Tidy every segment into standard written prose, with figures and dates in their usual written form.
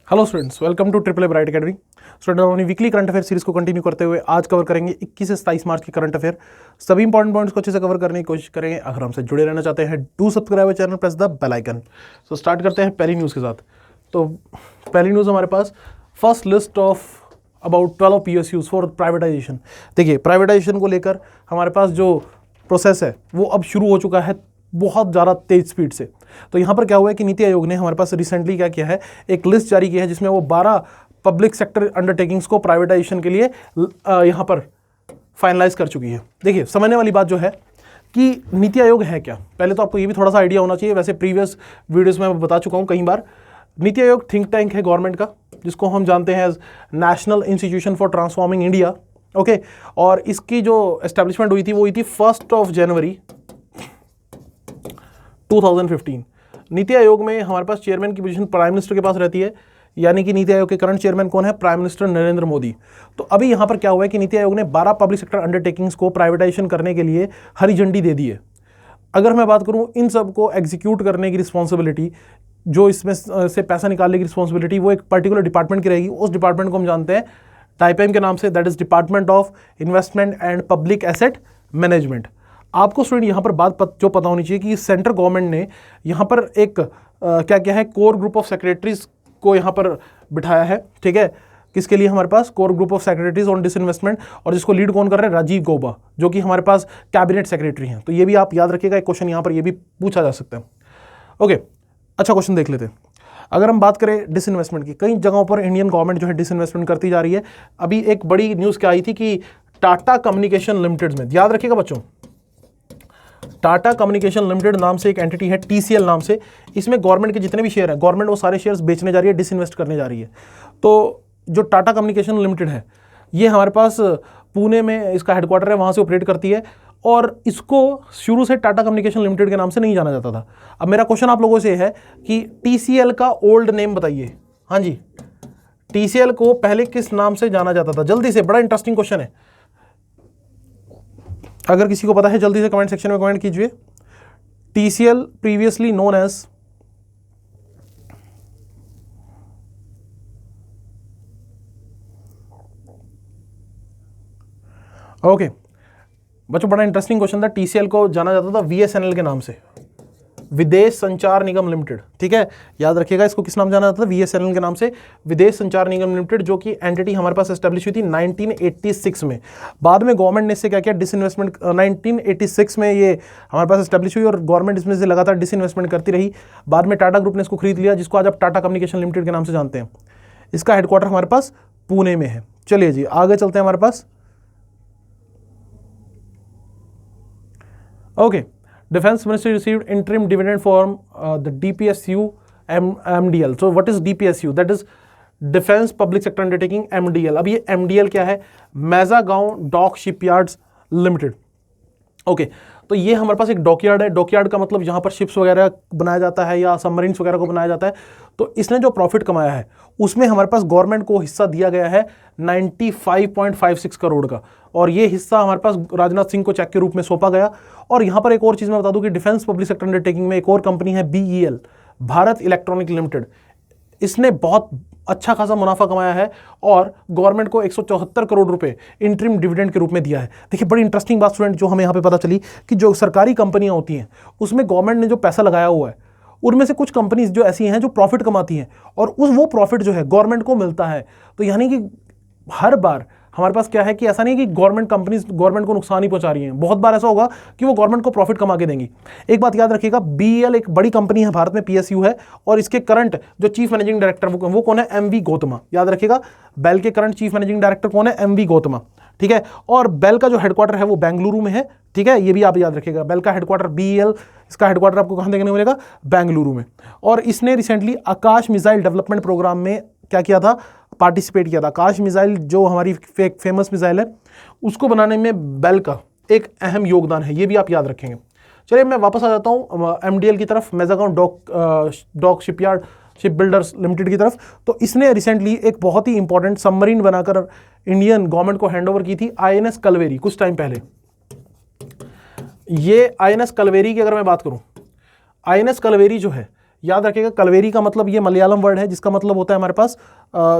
Hello students, welcome to triple A bright academy. Student, हम अपनी weekly current affair series को continue करते हुए आज कवर करेंगे 21 से 27 मार्च की करंट अफेयर। सभी इंपॉर्टेंट पॉइंट्स को अच्छे से कवर करने की कोशिश करेंगे। अगर हमसे जुड़े रहना चाहते हैं, do subscribe channel, press the bell icon. So start करते हैं पहली न्यूज़ के साथ। तो पहली न्यूज़ हमारे पास, first list of about 12 PSUs for privatization. देखिए, प्राइवेटाइजेशन को लेकर हमारे पास जो प्रोसेस है वो अब शुरू हो चुका है बहुत ज़्यादा तेज स्पीड से। तो यहाँ पर क्या हुआ है कि नीति आयोग ने हमारे पास रिसेंटली क्या किया है, एक लिस्ट जारी की है जिसमें वो 12 पब्लिक सेक्टर अंडरटेकिंग्स को प्राइवेटाइजेशन के लिए यहाँ पर फाइनलाइज कर चुकी है। देखिए, समझने वाली बात जो है कि नीति आयोग है क्या, पहले तो आपको ये भी थोड़ा सा आइडिया होना चाहिए। वैसे प्रीवियस वीडियोज़ में मैं बता चुका हूँ कई बार। नीति आयोग थिंक टैंक है गवर्नमेंट का, जिसको हम जानते हैं as national institution for transforming India. Okay, और इसकी जो एस्टेब्लिशमेंट हुई थी वो हुई थी 1 जनवरी 2015। नीति आयोग में हमारे पास चेयरमैन की पोजीशन प्राइम मिनिस्टर के पास रहती है, यानी कि नीति आयोग के करंट चेयरमैन कौन है? Prime minister Narendra Modi. तो अभी यहाँ पर क्या हुआ है कि नीति आयोग ने 12 पब्लिक सेक्टर अंडरटेकिंग्स को प्राइवेटाइजेशन करने के लिए हरी झंडी दे दी है। अगर मैं बात करूँ, इन सब को एग्जीक्यूट करने की रिस्पॉन्सिबिलिटी, जो इसमें से पैसा निकालने की रिस्पॉन्सिबिलिटी, वो एक पर्टिकुलर डिपार्टमेंट की रहेगी। उस डिपार्टमेंट को हम जानते हैं टाइपएम के नाम से, that is department of investment and public asset management. आपको स्टूडेंट यहाँ पर बात जो पता होनी चाहिए कि सेंट्रल गवर्नमेंट ने यहाँ पर एक क्या क्या है, कोर ग्रुप ऑफ सेक्रेटरीज को यहाँ पर बिठाया है। ठीक है, किसके लिए? हमारे पास core group of secretaries on disinvestment, और जिसको लीड कौन कर रहे हैं? राजीव गौबा, जो कि हमारे पास कैबिनेट सेक्रेटरी हैं। तो ये भी आप याद रखिएगा, एक क्वेश्चन यहाँ पर ये भी पूछा जा सकता है। ओके, अच्छा क्वेश्चन देख लेते हैं। अगर हम बात करें डिसइन्वेस्टमेंट की, कई जगहों पर इंडियन गवर्नमेंट जो है डिसइन्वेस्टमेंट करती जा रही है। अभी एक बड़ी न्यूज़ क्या आई थी कि टाटा कम्युनिकेशन लिमिटेड में, याद रखिएगा बच्चों, टाटा कम्युनिकेशन लिमिटेड नाम से एक एंटिटी है, TCL नाम से। इसमें गवर्नमेंट के जितने भी शेयर हैं, गवर्नमेंट वो सारे शेयर्स बेचने जा रही है, डिसइन्वेस्ट करने जा रही है। तो जो टाटा कम्युनिकेशन लिमिटेड है, ये हमारे पास पुणे में इसका हेडक्वार्टर है, वहाँ से ऑपरेट करती है। और इसको शुरू से टाटा कम्युनिकेशन लिमिटेड के नाम से नहीं जाना जाता था। अब मेरा क्वेश्चन आप लोगों से है कि TCL का ओल्ड नेम बताइए। हाँ जी, TCL को पहले किस नाम से जाना जाता था? जल्दी से, बड़ा इंटरेस्टिंग क्वेश्चन है। अगर किसी को पता है जल्दी से कमेंट सेक्शन में कमेंट कीजिए। TCL previously known as, okay बच्चों, बड़ा इंटरेस्टिंग क्वेश्चन था। TCL को जाना जाता था VSNL के नाम से, विदेश संचार निगम लिमिटेड। ठीक है, याद रखिएगा, इसको किस नाम जाना जाता था? VSNL के नाम से, विदेश संचार निगम लिमिटेड, जो कि एंटिटी हमारे पास एस्टेब्लिश हुई थी 1986 में। बाद में गवर्नमेंट ने इससे क्या किया? डिसइन्वेस्टमेंट 1986 में ये हमारे पास एस्टेब्लिश हुई और गवर्नमेंट इसमें से लगातार डिसइन्वेस्टमेंट करती रही। बाद में टाटा ग्रुप ने इसको खरीद लिया, जिसको आज आप टाटा कम्युनिकेशन लिमिटेड के नाम से जानते हैं। इसका हेडक्वार्टर हमारे पास पुणे में है। चलिए जी, आगे चलते हैं हमारे पास। Okay, Defense Ministry received interim dividend from the DPSU MDL. So what is DPSU? That is Defense Public Sector Undertaking MDL. अब ये MDL क्या है? मैजागांव डॉक शिपयार्ड्स लिमिटेड। ओके, तो ये हमारे पास एक डॉकयार्ड है। डॉकयार्ड का मतलब यहाँ पर शिप्स वगैरह बनाया जाता है या सबमरीन्स वगैरह को बनाया जाता है। तो इसने जो प्रॉफिट कमाया है उसमें हमारे पास गवर्नमेंट को हिस्सा दिया गया है 95.56 करोड़ का, और ये हिस्सा हमारे पास राजनाथ सिंह को चेक के रूप में सौंपा गया। और यहाँ पर एक और चीज़ मैं बता दूं कि डिफेंस पब्लिक सेक्टर अंडरटेकिंग में एक और कंपनी है BEL, भारत इलेक्ट्रॉनिक लिमिटेड। इसने बहुत अच्छा खासा मुनाफा कमाया है और गवर्नमेंट को 174 करोड़ रुपए इंटरिम डिविडेंड के रूप में दिया है। देखिए, बड़ी इंटरेस्टिंग बात स्टूडेंट जो हमें यहाँ पे पता चली कि जो सरकारी कंपनियां होती हैं उसमें गवर्नमेंट ने जो पैसा लगाया हुआ है, उनमें से कुछ कंपनीज जो ऐसी हैं जो प्रॉफिट कमाती हैं और वो प्रॉफिट जो है गवर्नमेंट को मिलता है। तो यानी कि हर बार हमारे पास क्या है कि ऐसा नहीं कि गवर्नमेंट कंपनीज गवर्नमेंट को नुकसान ही पहुंचा रही हैं। बहुत बार ऐसा होगा कि वो गवर्नमेंट को प्रॉफिट कमा के देंगी। एक बात याद रखिएगा, BEL एक बड़ी कंपनी है, भारत में PSU है, और इसके करंट जो चीफ मैनेजिंग डायरेक्टर वो कौन है? MV गौतमा। याद रखिएगा, बेल के करंट चीफ मैनेजिंग डायरेक्टर कौन है? MV गौतमा। ठीक है, और बेल का जो हेडक्वार्टर है वो बेंगलुरु में है। ठीक है, ये भी आप याद रखिएगा, बेल का हेडक्वार्टर BEL, इसका हेडक्वार्टर आपको कहाँ देखने को मिलेगा? बेंगलुरु में। और इसने रिसेंटली आकाश मिसाइल डेवलपमेंट प्रोग्राम में क्या किया था? पार्टिसिपेट किया था। आकाश मिसाइल जो हमारी फेमस मिसाइल है, उसको बनाने में बेल का एक अहम योगदान है, ये भी आप याद रखेंगे। चलिए, मैं वापस आ जाता हूँ MDL की तरफ, Mazagon dock shipyard ship builders limited की तरफ। तो इसने रिसेंटली एक बहुत ही इंपॉर्टेंट सबमरीन बनाकर इंडियन गवर्नमेंट को हैंडओवर की थी, INS कलवेरी, कुछ टाइम पहले। ये INS कलवेरी की अगर मैं बात करूँ, INS कलवेरी जो है याद रखिएगा कलवेरी का मतलब ये मलयालम वर्ड है जिसका मतलब होता है हमारे पास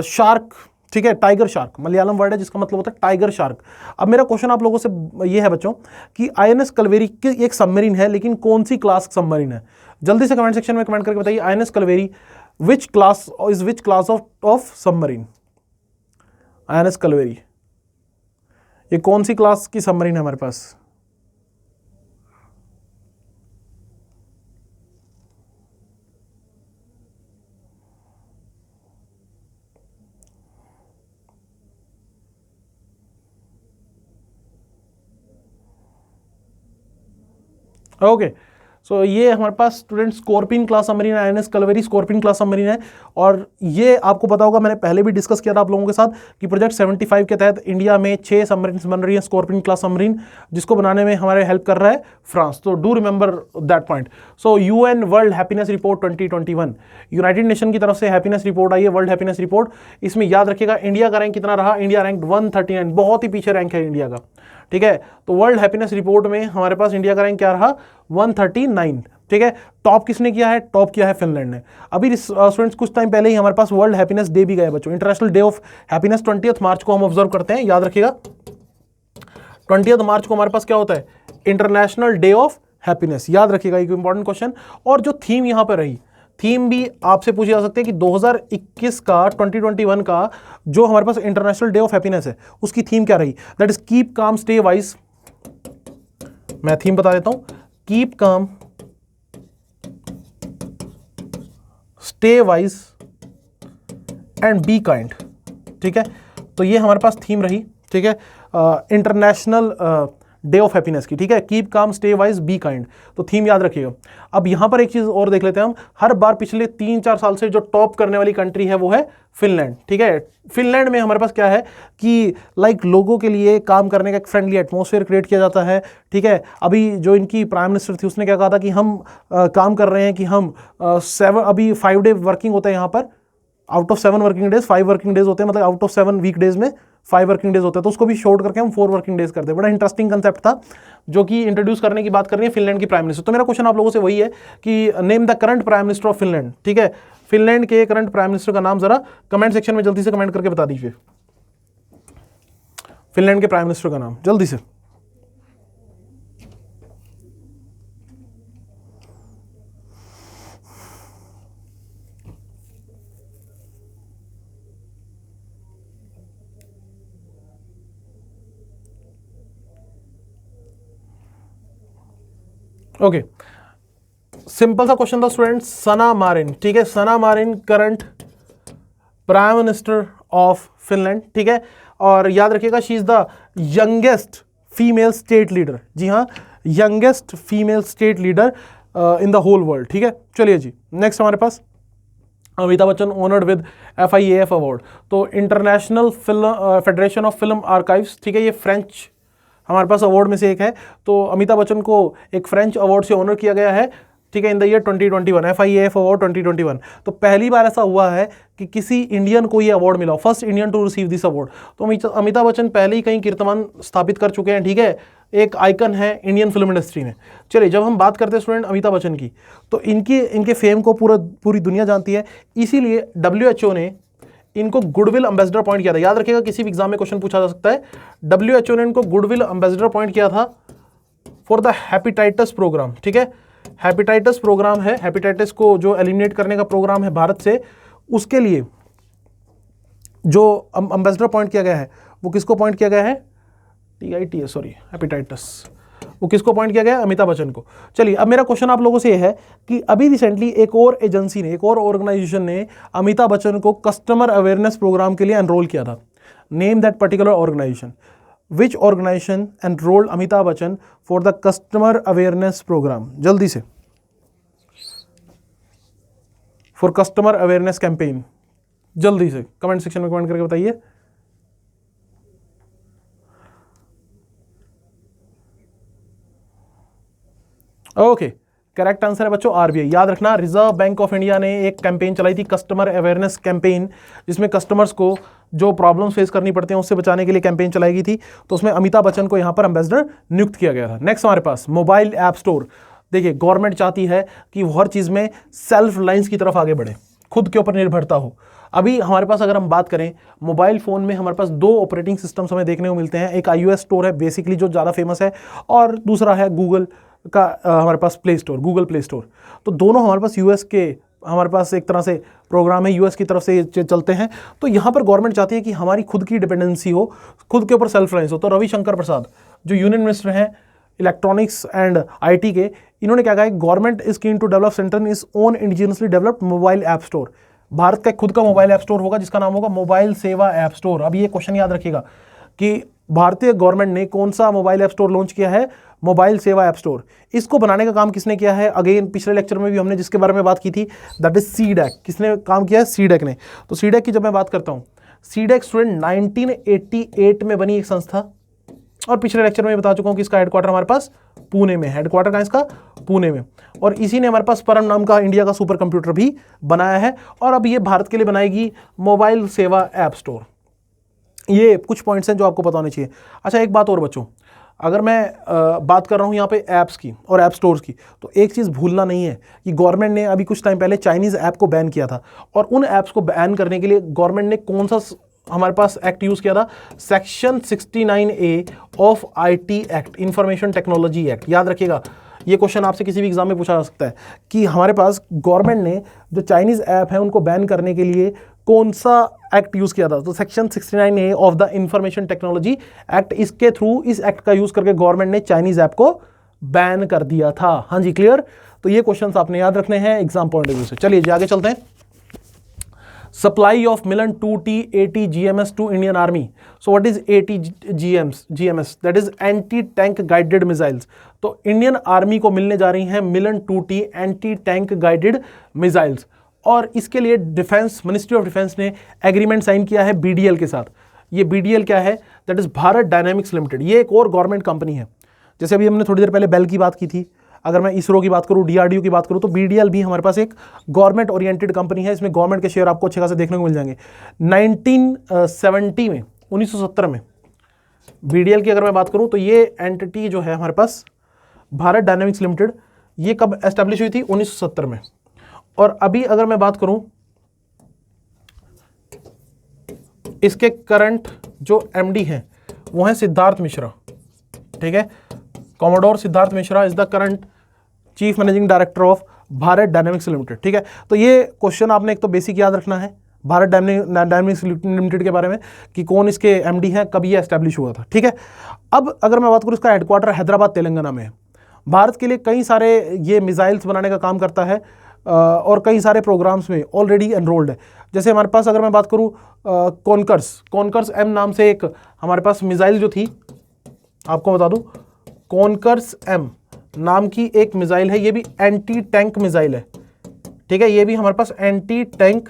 शार्क, ठीक है, टाइगर शार्क मलयालम वर्ड है जिसका मतलब होता है टाइगर शार्क। अब मेरा क्वेश्चन आप लोगों से ये है बच्चों कि आईएनएस कलवेरी की एक सबमरीन है, लेकिन कौन सी क्लास सबमरीन है? जल्दी से कमेंट सेक्शन में कमेंट करके बताइए INS Kalvari which class of submarine. INS Kalvari ये कौन सी क्लास की सबमरीन है हमारे पास? ओके सो ये हमारे पास स्टूडेंट स्कॉर्पिन क्लास सबमरीन है, आईएनएस कलवेरी स्कॉर्पिन क्लास सबमरीन है। और ये आपको पता होगा, मैंने पहले भी डिस्कस किया था आप लोगों के साथ कि प्रोजेक्ट 75 के तहत इंडिया में 6 सबमरीन बन रही है स्कॉर्पिन क्लास सबमरीन, जिसको बनाने में हमारे हेल्प कर रहा है फ्रांस। तो do remember that point. So UN world happiness report 2021 United nation की तरफ से हैप्पीनेस रिपोर्ट आई है, वर्ल्ड हैप्पीनेस रिपोर्ट। इसमें याद रखिएगा इंडिया का रैंक कितना रहा? इंडिया रैंक 139, बहुत ही पीछे रैंक है इंडिया का, ठीक है। तो वर्ल्ड हैप्पीनेस रिपोर्ट में हमारे पास इंडिया का रैंक क्या रहा? 139, ठीक है। टॉप किसने किया है? टॉप किया है फिनलैंड ने। अभी स्टूडेंट्स कुछ टाइम पहले ही हमारे पास वर्ल्ड हैप्पीनेस डे भी गया बच्चों, इंटरनेशनल डे ऑफ हैप्पीनेस 20 मार्च को हम ऑब्जर्व करते हैं, याद रखिएगा 20 मार्च को हमारे पास क्या होता है? इंटरनेशनल डे ऑफ हैप्पीनेस, याद रखिएगा, एक इंपॉर्टेंट क्वेश्चन। और जो थीम यहां पर रही, थीम भी आपसे पूछी जा सकती है कि 2021 का 2021 का जो हमारे पास इंटरनेशनल डे ऑफ हैप्पीनेस है उसकी थीम क्या रही? That is keep calm stay wise. मैं थीम बता देता हूं, keep calm stay wise and be kind, ठीक है। तो ये हमारे पास थीम रही, ठीक है, इंटरनेशनल डे ऑफ हैप्पीनेस की, ठीक है। Keep calm stay wise be kind, तो थीम याद रखिएगा। अब यहां पर एक चीज और देख लेते हैं हम, हर बार पिछले 3-4 साल से जो टॉप करने वाली कंट्री है वो है फिनलैंड, ठीक है। फिनलैंड में हमारे पास क्या है कि लाइक लोगों के लिए काम करने का एक फ्रेंडली एटमॉस्फेयर क्रिएट किया जाता है, ठीक है। अभी जो इनकी प्राइम मिनिस्टर थी उसने क्या कहा था कि हम काम कर रहे हैं कि हम 5 डे वर्किंग होता है यहाँ पर, out of 7 working days 5 working days होते हैं, मतलब आउट ऑफ 7 वीक डेज में 5 वर्किंग डेज होते हैं, तो उसको भी शॉर्ट करके हम 4 वर्किंग डेज करते हैं। बड़ा इंटरेस्टिंग कंसेप्ट था जो कि इंट्रोड्यूस करने की बात कर रही है फिनलैंड की प्राइम मिनिस्टर। तो मेरा क्वेश्चन आप लोगों से वही है कि name the current prime minister of Finland, ठीक है। फिनलैंड के करंट प्राइम मिनिस्टर का नाम जरा कमेंट सेक्शन में जल्दी से कमेंट करके बता दीजिए, फिनलैंड के प्राइम मिनिस्टर का नाम जल्दी से। ओके सिंपल सा क्वेश्चन था स्टूडेंट्स, सना मारिन, ठीक है, Sanna Marin current prime minister of Finland, ठीक है। और याद रखिएगा she is the youngest female state leader, जी हाँ, youngest female state leader in the whole world, ठीक है। चलिए जी नेक्स्ट हमारे पास Amitabh Bachchan honoured with FIAF award, तो international film federation of film archives, ठीक है, ये फ्रेंच हमारे पास अवार्ड में से एक है। तो अमिताभ बच्चन को एक फ्रेंच अवार्ड से ऑनर किया गया है, ठीक है, in the year 2021, FIAF award 2021। तो पहली बार ऐसा हुआ है कि किसी इंडियन को ये अवार्ड मिला, first Indian to receive this award. तो अमिताभ बच्चन पहले ही कहीं कीर्तिमान स्थापित कर चुके हैं, ठीक है, एक आइकन है इंडियन फिल्म इंडस्ट्री में। चलिए जब हम बात करते हैं स्टूडेंट अमिताभ बच्चन की, तो इनके फेम को पूरी दुनिया जानती है, इसीलिए WHO ने इनको गुडविल एम्बेसडर अपॉइंट किया था। याद रखिएगा किसी भी एग्जाम में क्वेश्चन पूछा जा सकता है, WHO ने इनको गुडविल एम्बेसडर अपॉइंट किया था फॉर द हेपेटाइटिस प्रोग्राम, ठीक है। हेपेटाइटिस प्रोग्राम है, हेपेटाइटिस को जो एलिमिनेट करने का प्रोग्राम है भारत से, उसके लिए जो एम्बेसडर अपॉइंट किया गया है वो किसको अपॉइंट किया गया है? TITS, सॉरी, हेपेटाइटिस, वो किसको अपॉइंट किया गया? अमिताभ बच्चन को। चलिए अब मेरा क्वेश्चन आप लोगों से ये है कि अभी रिसेंटली एक और एजेंसी ने, एक और ऑर्गेनाइजेशन ने अमिताभ बच्चन को कस्टमर अवेयरनेस प्रोग्राम के लिए एनरोल किया था। Name that particular organisation, which organisation enrolled Amitabh Bachchan for the customer awareness programme, जल्दी से, फॉर कस्टमर अवेयरनेस कैंपेन, जल्दी से कमेंट सेक्शन में कमेंट करके बताइए। ओके करेक्ट आंसर है बच्चों RBI। याद रखना रिजर्व बैंक ऑफ इंडिया ने एक कैंपेन चलाई थी, कस्टमर अवेयरनेस कैंपेन, जिसमें कस्टमर्स को जो प्रॉब्लम्स फेस करनी पड़ती हैं उससे बचाने के लिए कैंपेन चलाई गई थी। तो उसमें अमिताभ बच्चन को यहां पर एम्बेसडर नियुक्त किया गया था। नेक्स्ट हमारे पास मोबाइल ऐप स्टोर, देखिए गवर्नमेंट चाहती है कि वो हर चीज़ में सेल्फ रिलायंस की तरफ आगे बढ़े, खुद के ऊपर निर्भरता हो। अभी हमारे पास अगर हम बात करें मोबाइल फ़ोन में, हमारे पास दो ऑपरेटिंग सिस्टम्स हमें देखने को मिलते हैं। एक iOS स्टोर है बेसिकली जो ज़्यादा फेमस है, और दूसरा है गूगल का हमारे पास play store, Google play store. तो दोनों हमारे पास यूएस के, हमारे पास एक तरह से प्रोग्राम है, यूएस की तरफ से चलते हैं। तो यहाँ पर गवर्नमेंट चाहती है कि हमारी खुद की डिपेंडेंसी हो, खुद के ऊपर सेल्फ रिलायंस हो। तो रविशंकर प्रसाद जो यूनियन मिनिस्टर हैं इलेक्ट्रॉनिक्स एंड आईटी के, इन्होंने क्या कहा है, government is keen to develop centre is own indigenously developed mobile app store. Bharat का खुद का मोबाइल ऐप स्टोर होगा जिसका नाम होगा मोबाइल सेवा ऐप स्टोर। अब ये क्वेश्चन याद रखिएगा कि भारतीय गवर्नमेंट ने कौन सा मोबाइल ऐप स्टोर लॉन्च किया है, मोबाइल सेवा ऐप स्टोर। इसको बनाने का काम किसने किया है, अगेन पिछले लेक्चर में भी हमने जिसके बारे में बात की थी, दैट इज सीडैक। किसने काम किया है, सीडैक ने। तो सीडैक की जब मैं बात करता हूँ, सीडैक स्टूडेंट 1988 में बनी एक संस्था, और पिछले लेक्चर में बता चुका हूं कि इसका हेडक्वार्टर हमारे पास पुणे में, हेडक्वार्टर का इसका पुणे में, और इसी ने हमारे पास परम नाम का इंडिया का सुपर कंप्यूटर भी बनाया है। और अब ये भारत के लिए बनाएगी मोबाइल सेवा ऐप स्टोर। ये कुछ पॉइंट्स हैं जो आपको पता होने चाहिए। अच्छा एक बात और बच्चों, अगर मैं बात कर रहा हूँ यहाँ पे ऐप्स की और ऐप स्टोर्स की, तो एक चीज़ भूलना नहीं है कि गवर्नमेंट ने अभी कुछ टाइम पहले चाइनीज़ ऐप को बैन किया था, और उन ऐप्स को बैन करने के लिए गवर्नमेंट ने कौन सा हमारे पास एक्ट यूज़ किया था, section 69A of IT act, information technology act. याद रखिएगा, ये क्वेश्चन आपसे किसी भी एग्जाम में पूछा जा सकता है कि हमारे पास गवर्नमेंट ने जो चाइनीज़ ऐप है उनको बैन करने के लिए कौन सा एक्ट यूज़ किया था। तो section 69A of the information technology act, इसके थ्रू, इस एक्ट का यूज़ करके गवर्नमेंट ने चाइनीज़ ऐप को बैन कर दिया था। हाँ जी, क्लियर। तो ये क्वेश्चन आपने याद रखने हैं एग्जाम पॉइंट ऑफ व्यू से। चलिए जी आगे चलते हैं। Supply of Milan 2T ATGMS to Indian Army. So what is ATGMS? That is anti-tank guided missiles. तो इंडियन आर्मी को मिलने जा रही हैं मिलन 2T anti tank guided missiles, और इसके लिए डिफेंस, मिनिस्ट्री ऑफ डिफेंस ने एग्रीमेंट साइन किया है BDL के साथ। ये BDL क्या है, that is Bharat dynamics limited. ये एक और गवर्नमेंट कंपनी है। जैसे अभी हमने थोड़ी देर पहले बेल की बात की थी, अगर मैं इसरो की बात करूं, DRDO की बात करूं, तो BDL भी हमारे पास एक गवर्नमेंट ओरिएंटेड कंपनी है। इसमें गवर्नमेंट के शेयर आपको अच्छे खासे देखने को मिल जाएंगे। 1970 में, 1970 में BDL की अगर मैं बात करूं, तो ये एंटिटी जो है हमारे पास भारत डायनेमिक्स लिमिटेड, ये कब एस्टेब्लिश हुई थी, 1970 में। और अभी अगर मैं बात करूं, इसके करंट जो MD हैं वो है सिद्धार्थ मिश्रा। ठीक है, commodore Siddharth Mishra is the current chief managing director of Bharat dynamics limited. ठीक है, तो ये क्वेश्चन आपने एक तो बेसिक याद रखना है भारत डायनेमिक्स लिमिटेड के बारे में कि कौन इसके MD हैं, कब ये एस्टैब्लिश हुआ था। ठीक है, अब अगर मैं बात करूँ, इसका हेडक्वार्टर हैदराबाद तेलंगाना में है। भारत के लिए कई सारे ये मिसाइल्स बनाने का काम करता है, और कई सारे प्रोग्राम्स में ऑलरेडी एनरोल्ड है। जैसे हमारे पास अगर मैं बात करूँ कॉन्कर्स M नाम से एक हमारे पास मिसाइल जो थी, आपको बता दूँ, कॉन्कर्स M नाम की एक मिसाइल है। ये भी एंटी टैंक मिसाइल है। ठीक है, ये भी हमारे पास एंटी टैंक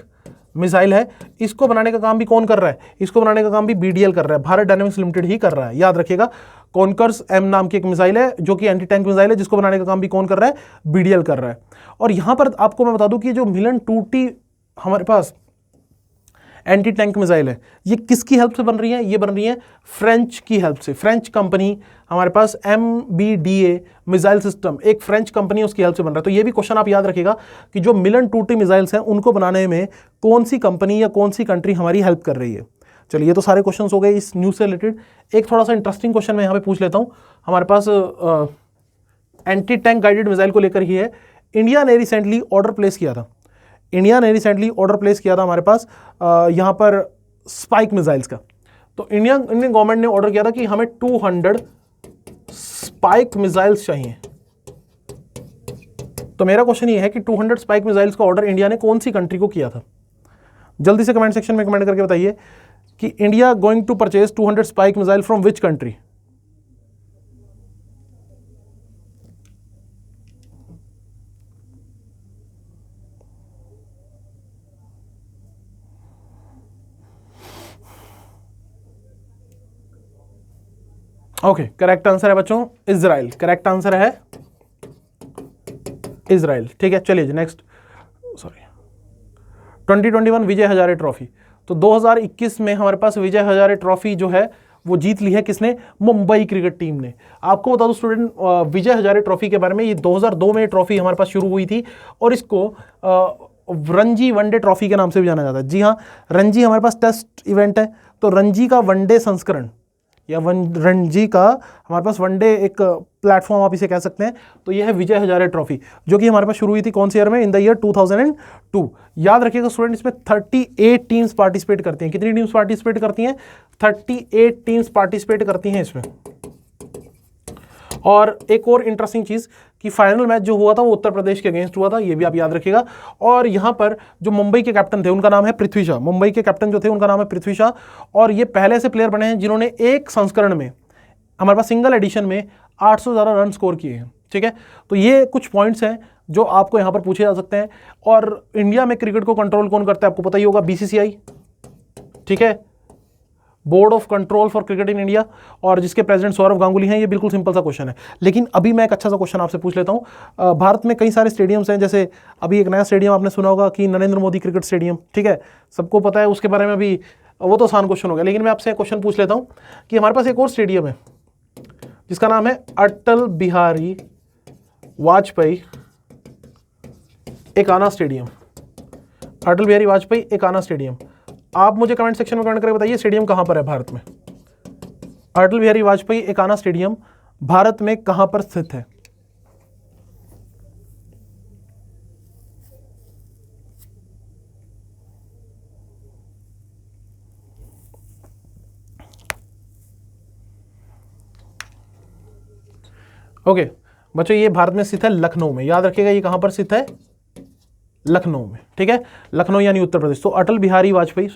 मिसाइल है। इसको बनाने का काम भी कौन कर रहा है, इसको बनाने का काम भी BDL कर रहा है, भारत डायनेमिक्स लिमिटेड ही कर रहा है। याद रखिएगा, कॉन्कर्स M नाम की एक मिसाइल है जो कि एंटी टैंक मिसाइल है, जिसको बनाने का काम भी कौन कर रहा है, BDL कर रहा है। और यहां पर आपको मैं बता दूं कि जो मिलन 2T हमारे पास एंटी टैंक मिसाइल है, ये किसकी हेल्प से बन रही है, ये बन रही है फ्रेंच की हेल्प से। फ्रेंच कंपनी हमारे पास MBDA मिसाइल सिस्टम, एक फ्रेंच कंपनी उसकी हेल्प से बन रहा है। तो ये भी क्वेश्चन आप याद रखिएगा कि जो मिलन 2T मिसाइल्स हैं उनको बनाने में कौन सी कंपनी या कौन सी कंट्री हमारी हेल्प कर रही है। चलिए, ये तो सारे क्वेश्चन हो गए इस न्यूज़ से रिलेटेड। एक थोड़ा सा इंटरेस्टिंग क्वेश्चन मैं यहाँ पे पूछ लेता हूँ, हमारे पास एंटी टैंक गाइडेड मिसाइल को लेकर ही है। इंडिया ने रिसेंटली ऑर्डर प्लेस किया था, हमारे पास यहाँ पर स्पाइक मिसाइल्स का। तो इंडियन गवर्नमेंट ने ऑर्डर किया था कि हमें 200 स्पाइक मिसाइल्स चाहिए। तो मेरा क्वेश्चन ये है कि 200 स्पाइक मिसाइल्स का ऑर्डर इंडिया ने कौन सी कंट्री को किया था। जल्दी से कमेंट सेक्शन में कमेंट करके बताइए कि India going to purchase 200 spike missile from which country. Okay, correct answer है बच्चों इजराइल। करेक्ट आंसर है इजराइल। ठीक है, चलिए नेक्स्ट, 2021 विजय हजारे ट्रॉफी। तो 2021 में हमारे पास विजय हजारे ट्रॉफी जो है वो जीत ली है किसने? मुंबई क्रिकेट टीम ने। आपको बता दो स्टूडेंट, विजय हजारे ट्रॉफी के बारे में, ये 2002 में ट्रॉफी हमारे पास शुरू हुई थी और इसको रणजी वनडे ट्रॉफी के नाम से भी जाना जाता है। जी हाँ, रणजी हमारे पास टेस्ट इवेंट है, तो रणजी का वनडे संस्करण या रणजी का हमारे पास वनडे एक प्लेटफॉर्म आप इसे कह सकते हैं। तो यह है विजय हजारे ट्रॉफी, जो कि हमारे पास शुरू हुई थी कौन से ईयर में? In the year 2002। याद रखिएगा स्टूडेंट, इसमें 38 टीम्स पार्टिसिपेट करती हैं। कितनी टीम्स पार्टिसिपेट करती हैं? 38 टीम्स पार्टिसिपेट करती हैं इसमें। और एक और इंटरेस्टिंग चीज कि फाइनल मैच जो हुआ था वो उत्तर प्रदेश के अगेंस्ट हुआ था, ये भी आप याद रखिएगा। और यहां पर जो मुंबई के कैप्टन थे उनका नाम है पृथ्वी शाह। मुंबई के कैप्टन जो थे उनका नाम है पृथ्वी शाह, और ये पहले से प्लेयर बने हैं जिन्होंने एक संस्करण में, हमारे पास सिंगल एडिशन में 800 से ज़्यादा रन स्कोर किए हैं। ठीक है, तो ये कुछ पॉइंट्स हैं जो आपको यहां पर पूछे जा सकते हैं। और इंडिया में क्रिकेट को कंट्रोल कौन करता है? आपको पता ही होगा, बीसीसीआई। ठीक है, board of control for cricket in India, और जिसके प्रेसिडेंट सौरव गांगुली हैं। ये बिल्कुल सिंपल सा क्वेश्चन है, लेकिन अभी मैं एक अच्छा सा क्वेश्चन आपसे पूछ लेता हूं। भारत में कई सारे स्टेडियम्स हैं, जैसे अभी एक नया स्टेडियम आपने सुना होगा कि नरेंद्र मोदी क्रिकेट स्टेडियम। ठीक है, सबको पता है उसके बारे में भी, वो तो आसान क्वेश्चन हो गया, लेकिन मैं आपसे क्वेश्चन पूछ लेता हूँ कि हमारे पास एक और स्टेडियम है जिसका नाम है अटल बिहारी वाजपेयी एकाना स्टेडियम। अटल बिहारी वाजपेयी एकाना स्टेडियम, आप मुझे कमेंट सेक्शन में कमेंट करके बताइए स्टेडियम कहां पर है भारत में? अटल बिहारी वाजपेयी एकाना स्टेडियम भारत में कहां पर स्थित है? ओके बच्चों, ये भारत में स्थित है लखनऊ में। याद रखिएगा ये कहां पर स्थित है? लखनऊ में। ठीक है, लखनऊ यानी उत्तर प्रदेश। तो अटल बिहारी वाजपेयी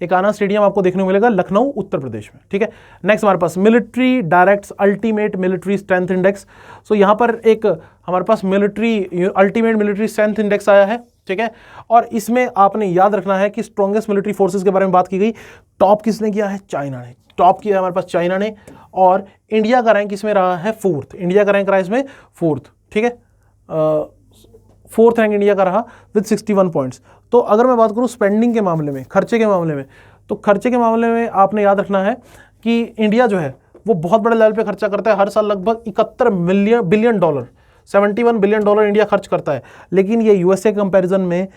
एकाना स्टेडियम आपको देखने को मिलेगा लखनऊ उत्तर प्रदेश में। ठीक है, नेक्स्ट हमारे पास military directs ultimate military strength index. सो यहां पर एक हमारे पास अल्टीमेट मिलिट्री स्ट्रेंथ इंडेक्स आया है। ठीक है, और इसमें आपने याद रखना है कि स्ट्रॉन्गेस्ट मिलिट्री फोर्सेस के बारे में बात की गई। टॉप किसने किया है? चाइना ने टॉप किया हमारे पास, चाइना ने। और इंडिया का रैंक इसमें रहा है 4th। इंडिया का रैंक रहा है इसमें 4th। ठीक है, 4th रैंक इंडिया का रहा विद 61 पॉइंट्स। तो अगर मैं बात करूं स्पेंडिंग के मामले में, खर्चे के मामले में, तो खर्चे के मामले में आपने याद रखना है कि इंडिया जो है वो बहुत बड़े लेवल पे खर्चा करता है। हर साल लगभग 71 billion dollar, 71 billion dollar India खर्च करता है। लेकिन ये यूएसए के कंपैरिजन में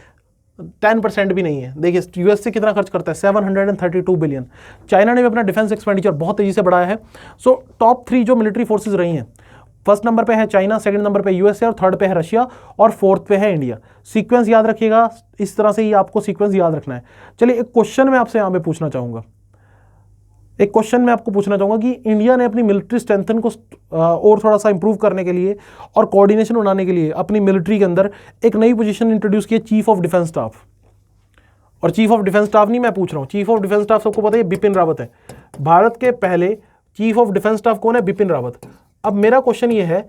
10% भी नहीं है। देखिए यूएसए कितना खर्च करता है? 732 बिलियन। चाइना ने भी अपना डिफेंस एक्सपेंडिचर बहुत तेजी से बढ़ाया है। सो टॉप 3 जो मिलिट्री फोर्सेज रही हैं, फर्स्ट नंबर पे है चाइना, सेकंड नंबर पे यूएसए, और थर्ड पे है रशिया, और फोर्थ पे है इंडिया। सीक्वेंस याद रखिएगा, इस तरह से ही आपको सीक्वेंस याद रखना है। चलिए एक क्वेश्चन मैं आपसे यहाँ पे पूछना चाहूंगा, एक क्वेश्चन मैं आपको पूछना चाहूंगा कि इंडिया ने अपनी मिलिट्री स्ट्रेंथन को और थोड़ा सा इंप्रूव करने के लिए और कोऑर्डिनेशन बनाने के लिए अपनी मिलिट्री के अंदर एक नई पोजीशन इंट्रोड्यूस की है, चीफ ऑफ डिफेंस स्टाफ। और चीफ ऑफ डिफेंस स्टाफ नहीं मैं पूछ रहा हूं, चीफ ऑफ डिफेंस स्टाफ सबको पता है बिपिन रावत है। भारत के पहले चीफ ऑफ डिफेंस स्टाफ कौन है? बिपिन रावत। अब मेरा क्वेश्चन ये है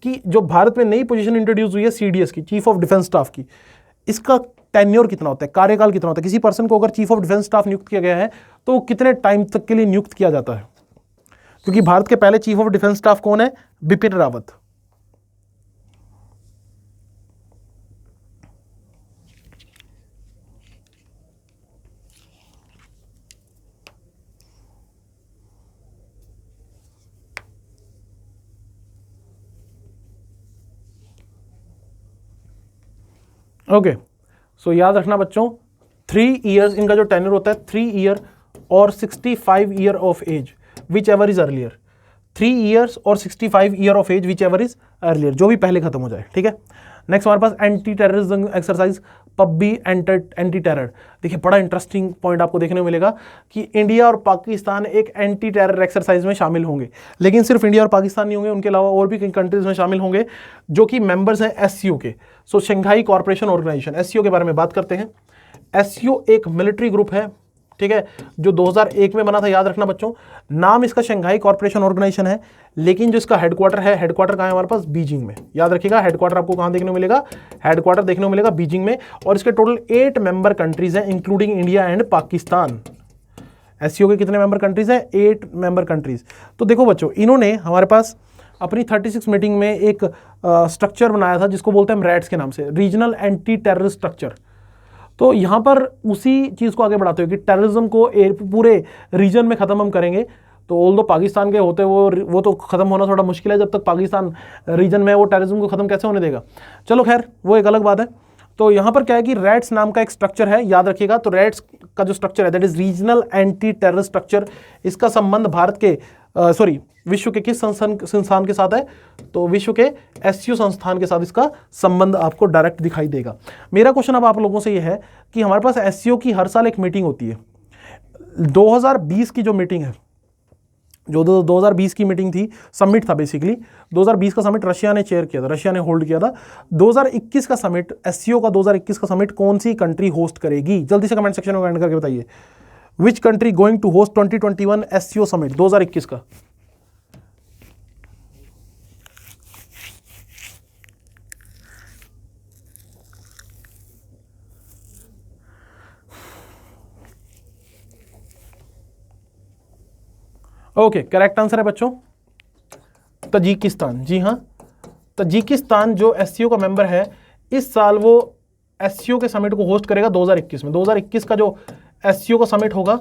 कि जो भारत में नई पोजीशन इंट्रोड्यूस हुई है सीडीएस की, चीफ ऑफ डिफेंस स्टाफ की, इसका टेन्योर कितना होता है, कार्यकाल कितना होता है? किसी पर्सन को अगर चीफ ऑफ डिफेंस स्टाफ नियुक्त किया गया है तो वो कितने टाइम तक के लिए नियुक्त किया जाता है? क्योंकि भारत के पहले चीफ ऑफ डिफेंस स्टाफ कौन है? बिपिन रावत। ओके सो याद रखना बच्चों, 3 ईयर्स इनका जो टेन्योर होता है, 3 ईयर और 65 year of age, whichever is earlier. 3 years और 65 year of age, whichever is earlier, जो भी पहले खत्म हो जाए। ठीक है, नेक्स्ट हमारे पास anti terrorism exercise, Pabbi anti terror. देखिए बड़ा इंटरेस्टिंग पॉइंट आपको देखने को मिलेगा कि इंडिया और पाकिस्तान एक एंटी टेरर एक्सरसाइज में शामिल होंगे। लेकिन सिर्फ इंडिया और पाकिस्तान नहीं होंगे, उनके अलावा और भी कई कंट्रीज में शामिल होंगे जो कि मेंबर्स हैं एससीओ के। सो शंघाई कॉर्पोरेशन ऑर्गेनाइजेशन, एससीओ के बारे में बात करते हैं। एससीओ एक मिलिट्री ग्रुप है, ठीक है, जो 2001 में बना था। याद रखना बच्चों, नाम इसका शंघाई कॉर्पोरेशन ऑर्गेनाइजेशन है, लेकिन जो इसका हेडक्वार्टर है, हेडक्वार्टर कहाँ है हमारे पास? बीजिंग में। याद रखिएगा हेडक्वार्टर आपको कहाँ देखने को मिलेगा? हेडक्वार्टर देखने को मिलेगा बीजिंग में। और इसके टोटल 8 मेंबर कंट्रीज हैं, including India and Pakistan. SCO के कितने मेंबर कंट्रीज हैं? 8 मेंबर कंट्रीज। तो देखो बच्चों, इन्होंने हमारे पास अपनी 36 मीटिंग में एक स्ट्रक्चर बनाया था जिसको बोलते हैं रैट्स के नाम से, रीजनल एंटी टेररिस्ट स्ट्रक्चर। तो यहाँ पर उसी चीज़ को आगे बढ़ाते हुए कि टेररिज्म को पूरे रीजन में ख़त्म हम करेंगे। तो ऑल दो पाकिस्तान के होते वो तो ख़त्म होना थोड़ा मुश्किल है, जब तक पाकिस्तान रीजन में, वो टेररिज्म को ख़त्म कैसे होने देगा। चलो खैर वो एक अलग बात है। तो यहाँ पर क्या है कि रैट्स नाम का एक स्ट्रक्चर है, याद रखिएगा। तो रैट्स का जो स्ट्रक्चर है that is regional anti terror structure. इसका संबंध भारत के विश्व के किस संस्थान के साथ है? तो विश्व के एससीओ संस्थान के साथ इसका संबंध आपको डायरेक्ट दिखाई देगा। मेरा क्वेश्चन अब आप लोगों से ये है कि हमारे पास एससीओ की हर साल एक मीटिंग होती है। 2020 की जो मीटिंग है, जो 2020 की मीटिंग थी, समिट था बेसिकली, 2020 का समिट रशिया ने चेयर किया था, रशिया ने होल्ड किया था। 2021 का समिट, एससीओ का 2021 का समिट कौन सी कंट्री होस्ट करेगी? जल्दी से कमेंट सेक्शन में कमेंट करके बताइए, which country going to host 2021 SCO summit 2021 का? ओके, करेक्ट आंसर है बच्चों तजिकिस्तान। जी हाँ, तजिकिस्तान जो एससीओ का मेंबर है, इस साल वो एससीओ के समिट को होस्ट करेगा 2021 में। 2021 का जो एससीओ का समिट होगा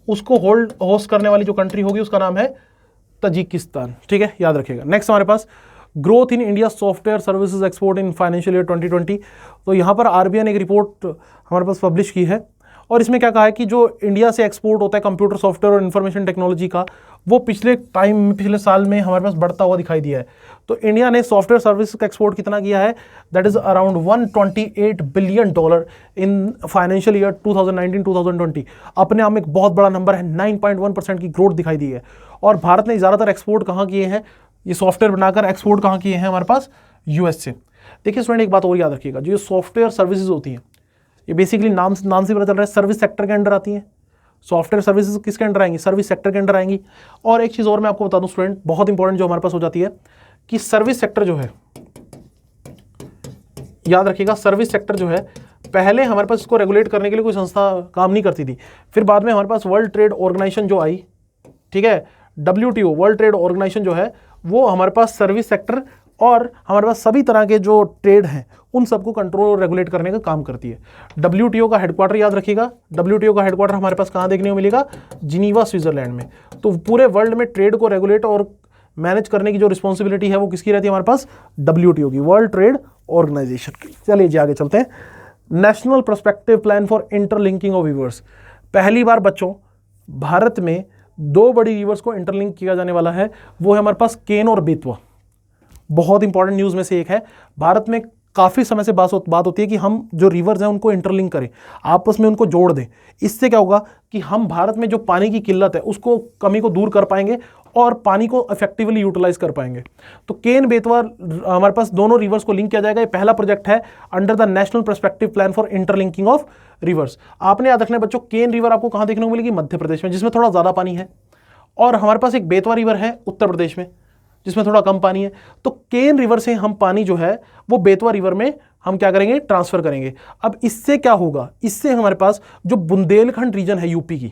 उसको होस्ट करने वाली जो कंट्री होगी उसका नाम है तजिकिस्तान। ठीक है, याद रखिएगा। नेक्स्ट हमारे पास growth in India software services export in financial year 2020। तो यहाँ पर आरबीआई ने एक रिपोर्ट हमारे पास पब्लिश की है और इसमें क्या कहा है कि जो इंडिया से एक्सपोर्ट होता है कंप्यूटर सॉफ्टवेयर और इंफॉर्मेशन टेक्नोलॉजी का, वो पिछले साल में हमारे पास बढ़ता हुआ दिखाई दिया है। तो इंडिया ने सॉफ्टवेयर सर्विस का एक्सपोर्ट कितना किया है? That is around $128 billion in financial year 2019-2020। अपने आप में एक बहुत बड़ा नंबर है, 9.1% की ग्रोथ दिखाई दी है। और भारत ने ज़्यादातर एक्सपोर्ट कहाँ किए हैं? ये सॉफ्टवेयर बनाकर एक्सपोर्ट कहाँ किए हैं हमारे पास? यूएस से। देखिए स्टूडेंट, एक बात और याद रखिएगा, जो ये सॉफ्टवेयर सर्विसेज होती हैं, ये बेसिकली नाम से पता चल रहा है सर्विस सेक्टर के अंडर आती हैं। सॉफ्टवेयर सर्विसेज किसके अंडर आएंगी? सर्विस सेक्टर के अंडर आएंगी। और एक चीज़ और मैं आपको बता दूं स्टूडेंट, बहुत इंपॉर्टेंट जो हमारे पास हो जाती है कि सर्विस सेक्टर जो है, याद रखिएगा, सर्विस सेक्टर जो है पहले हमारे पास इसको रेगुलेट करने के लिए कोई संस्था काम नहीं करती थी। फिर बाद में हमारे पास वर्ल्ड ट्रेड ऑर्गेनाइजेशन जो आई, ठीक है, WTO वर्ल्ड ट्रेड ऑर्गेनाइजेशन जो है, वो हमारे पास सर्विस सेक्टर और हमारे पास सभी तरह के जो ट्रेड हैं उन सबको कंट्रोल और रेगुलेट करने का काम करती है। WTO का हेडक्वार्टर याद रखिएगा, WTO का हेडक्वार्टर हमारे पास कहाँ देखने को मिलेगा? जिनीवा, स्विट्जरलैंड में। तो पूरे वर्ल्ड में ट्रेड को रेगुलेट और मैनेज करने की जो रिस्पॉन्सिबिलिटी है वो किसकी रहती है हमारे पास? WTO की, वर्ल्ड ट्रेड ऑर्गेनाइजेशन की। चलिए जी आगे चलते हैं। National perspective plan for interlinking of reverse. पहली बार बच्चों भारत में 2 बड़ी रिवर्स को इंटरलिंक किया जाने वाला है, वो है हमारे पास केन और बेतवा। बहुत इंपॉर्टेंट न्यूज़ में से एक है। भारत में काफ़ी समय से बात होती है कि हम जो रिवर्स हैं उनको इंटरलिंक करें, आपस में उनको जोड़ दें। इससे क्या होगा कि हम भारत में जो पानी की किल्लत है उसको, कमी को दूर कर पाएंगे और पानी को इफेक्टिवली यूटिलाइज कर पाएंगे। तो केन बेतवा हमारे पास दोनों रिवर्स को लिंक किया जाएगा। ये पहला प्रोजेक्ट है under the national perspective plan for interlinking of reverse. आपने याद रखना है बच्चों, केन रिवर आपको कहाँ देखने को मिलेगी? मध्य प्रदेश में, जिसमें थोड़ा ज़्यादा पानी है। और हमारे पास एक बेतवा रिवर है उत्तर प्रदेश में, जिसमें थोड़ा कम पानी है। तो केन रिवर से हम पानी जो है वो बेतवा रिवर में हम क्या करेंगे? ट्रांसफर करेंगे। अब इससे क्या होगा? इससे हमारे पास जो बुंदेलखंड रीजन है यूपी की,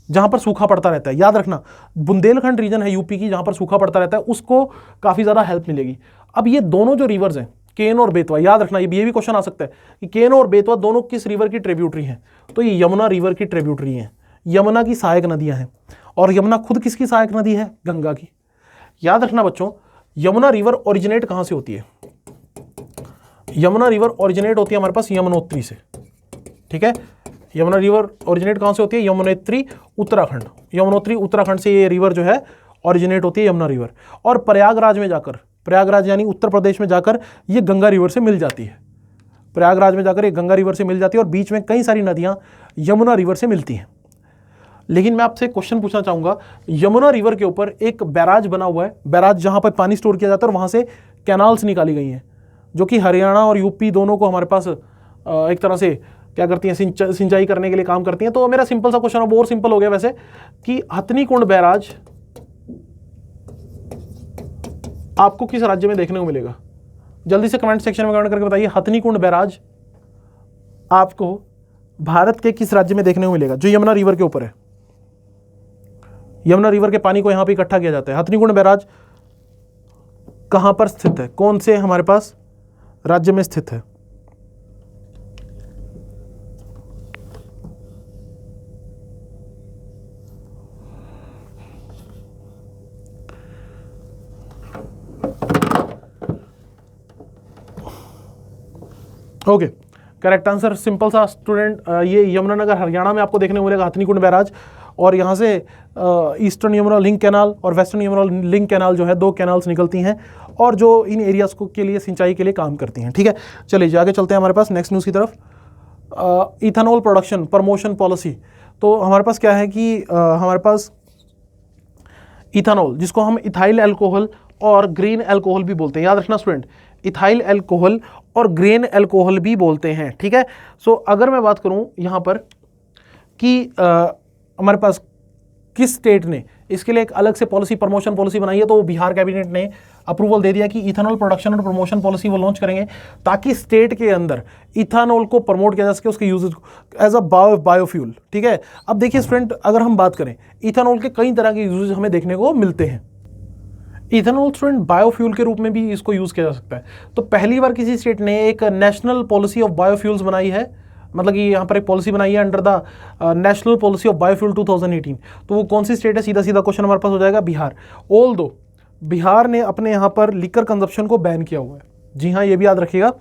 जहां पर सूखा पड़ता रहता है, याद रखना, बुंदेलखंड रीजन है यूपी की जहां पर सूखा पड़ता रहता है, उसको काफी ज्यादा हेल्प मिलेगी। अब ये दोनों जो रिवर्स हैं, केन और बेतवा, याद रखना, ये भी क्वेश्चन आ सकता है कि केन और बेतवा दोनों किस रिवर की ट्रिब्यूटरी हैं? तो ये यमुना रिवर की ट्रिब्यूटरी हैं, यमुना की सहायक नदियां हैं। और यमुना खुद किसकी सहायक नदी है? गंगा की। याद रखना बच्चों, यमुना रिवर ओरिजिनेट कहां से होती है? यमुना रिवर ओरिजिनेट होती है हमारे पास यमुनोत्री से। ठीक है, यमुना रिवर ओरिजिनेट कहां से होती है? यमुनोत्री उत्तराखंड, यमुनोत्री उत्तराखंड से ये रिवर जो है ओरिजिनेट होती है, यमुना रिवर। और प्रयागराज में जाकर, प्रयागराज यानी उत्तर प्रदेश में जाकर ये गंगा रिवर से मिल जाती है। प्रयागराज में जाकर ये गंगा रिवर से मिल जाती है और बीच में कई सारी नदियां यमुना रिवर से मिलती हैं। लेकिन मैं आपसे क्वेश्चन पूछना चाहूंगा, यमुना रिवर के ऊपर एक बैराज बना हुआ है, बैराज जहां पर पानी स्टोर किया जाता है और वहां से कैनाल्स निकाली गई हैं, जो कि हरियाणा और यूपी दोनों को हमारे पास एक तरह से क्या करती हैं? सिंचाई करने के लिए काम करती हैं। तो मेरा सिंपल सा क्वेश्चन, अब और सिंपल हो गया वैसे, कि हथनी कुंड बैराज आपको किस राज्य में देखने को मिलेगा? जल्दी से कमेंट सेक्शन में कमेंट करके बताइए, हथनी कुंड बैराज आपको भारत के किस राज्य में देखने को मिलेगा जो यमुना रिवर के ऊपर है? यमुना रिवर के पानी को यहां पे इकट्ठा किया जाता है। हथनी कुंड बैराज कहां पर स्थित है? कौन से हमारे पास राज्य में स्थित है? ओके, करेक्ट आंसर सिंपल सा स्टूडेंट, ये यमुनानगर हरियाणा में आपको देखने को मिलेगा हथनीकुंड बैराज, और यहाँ से ईस्टर्न यमुना लिंक कैनाल और वेस्टर्न यमुना लिंक कैनाल जो है, दो कैनाल्स निकलती हैं और जो इन एरियाज को के लिए सिंचाई के लिए काम करती हैं। ठीक है, चलिए आगे चलते हैं हमारे पास नेक्स्ट न्यूज़ की तरफ। Ethanol production promotion policy. तो हमारे पास क्या है कि हमारे पास इथेनॉल, जिसको हम इथाइल अल्कोहल और ग्रीन अल्कोहल भी बोलते हैं, याद रखना स्टूडेंट, इथाइल अल्कोहल और ग्रेन अल्कोहल भी बोलते हैं। ठीक है, सो अगर मैं बात करूं यहां पर कि हमारे पास किस स्टेट ने इसके लिए एक अलग से पॉलिसी, प्रमोशन पॉलिसी बनाई है, तो बिहार कैबिनेट ने अप्रूवल दे दिया कि इथेनॉल प्रोडक्शन और प्रमोशन पॉलिसी वो लॉन्च करेंगे ताकि स्टेट के अंदर इथेनॉल को प्रमोट किया जा सके, उसके यूजेज एज अ बायोफ्यूल। ठीक है, अब देखिए स्टूडेंट, अगर हम बात करें इथेनॉल के कई तरह के यूजेज हमें देखने को मिलते हैं। इथेनॉल स्टूडेंट बायोफ्यूल के रूप में भी इसको यूज किया जा सकता है। तो पहली बार किसी स्टेट ने एक नेशनल पॉलिसी ऑफ बायोफ्यूल्स बनाई है, मतलब कि यहाँ पर एक पॉलिसी बनाई है under the national policy of biofuel 2018। तो वो कौन सी स्टेट है? सीधा सीधा क्वेश्चन हमारे पास हो जाएगा बिहार। ऑल दो बिहार ने अपने यहाँ पर लिकर कंजप्शन को बैन किया हुआ है। जी हाँ, ये भी याद रखिएगा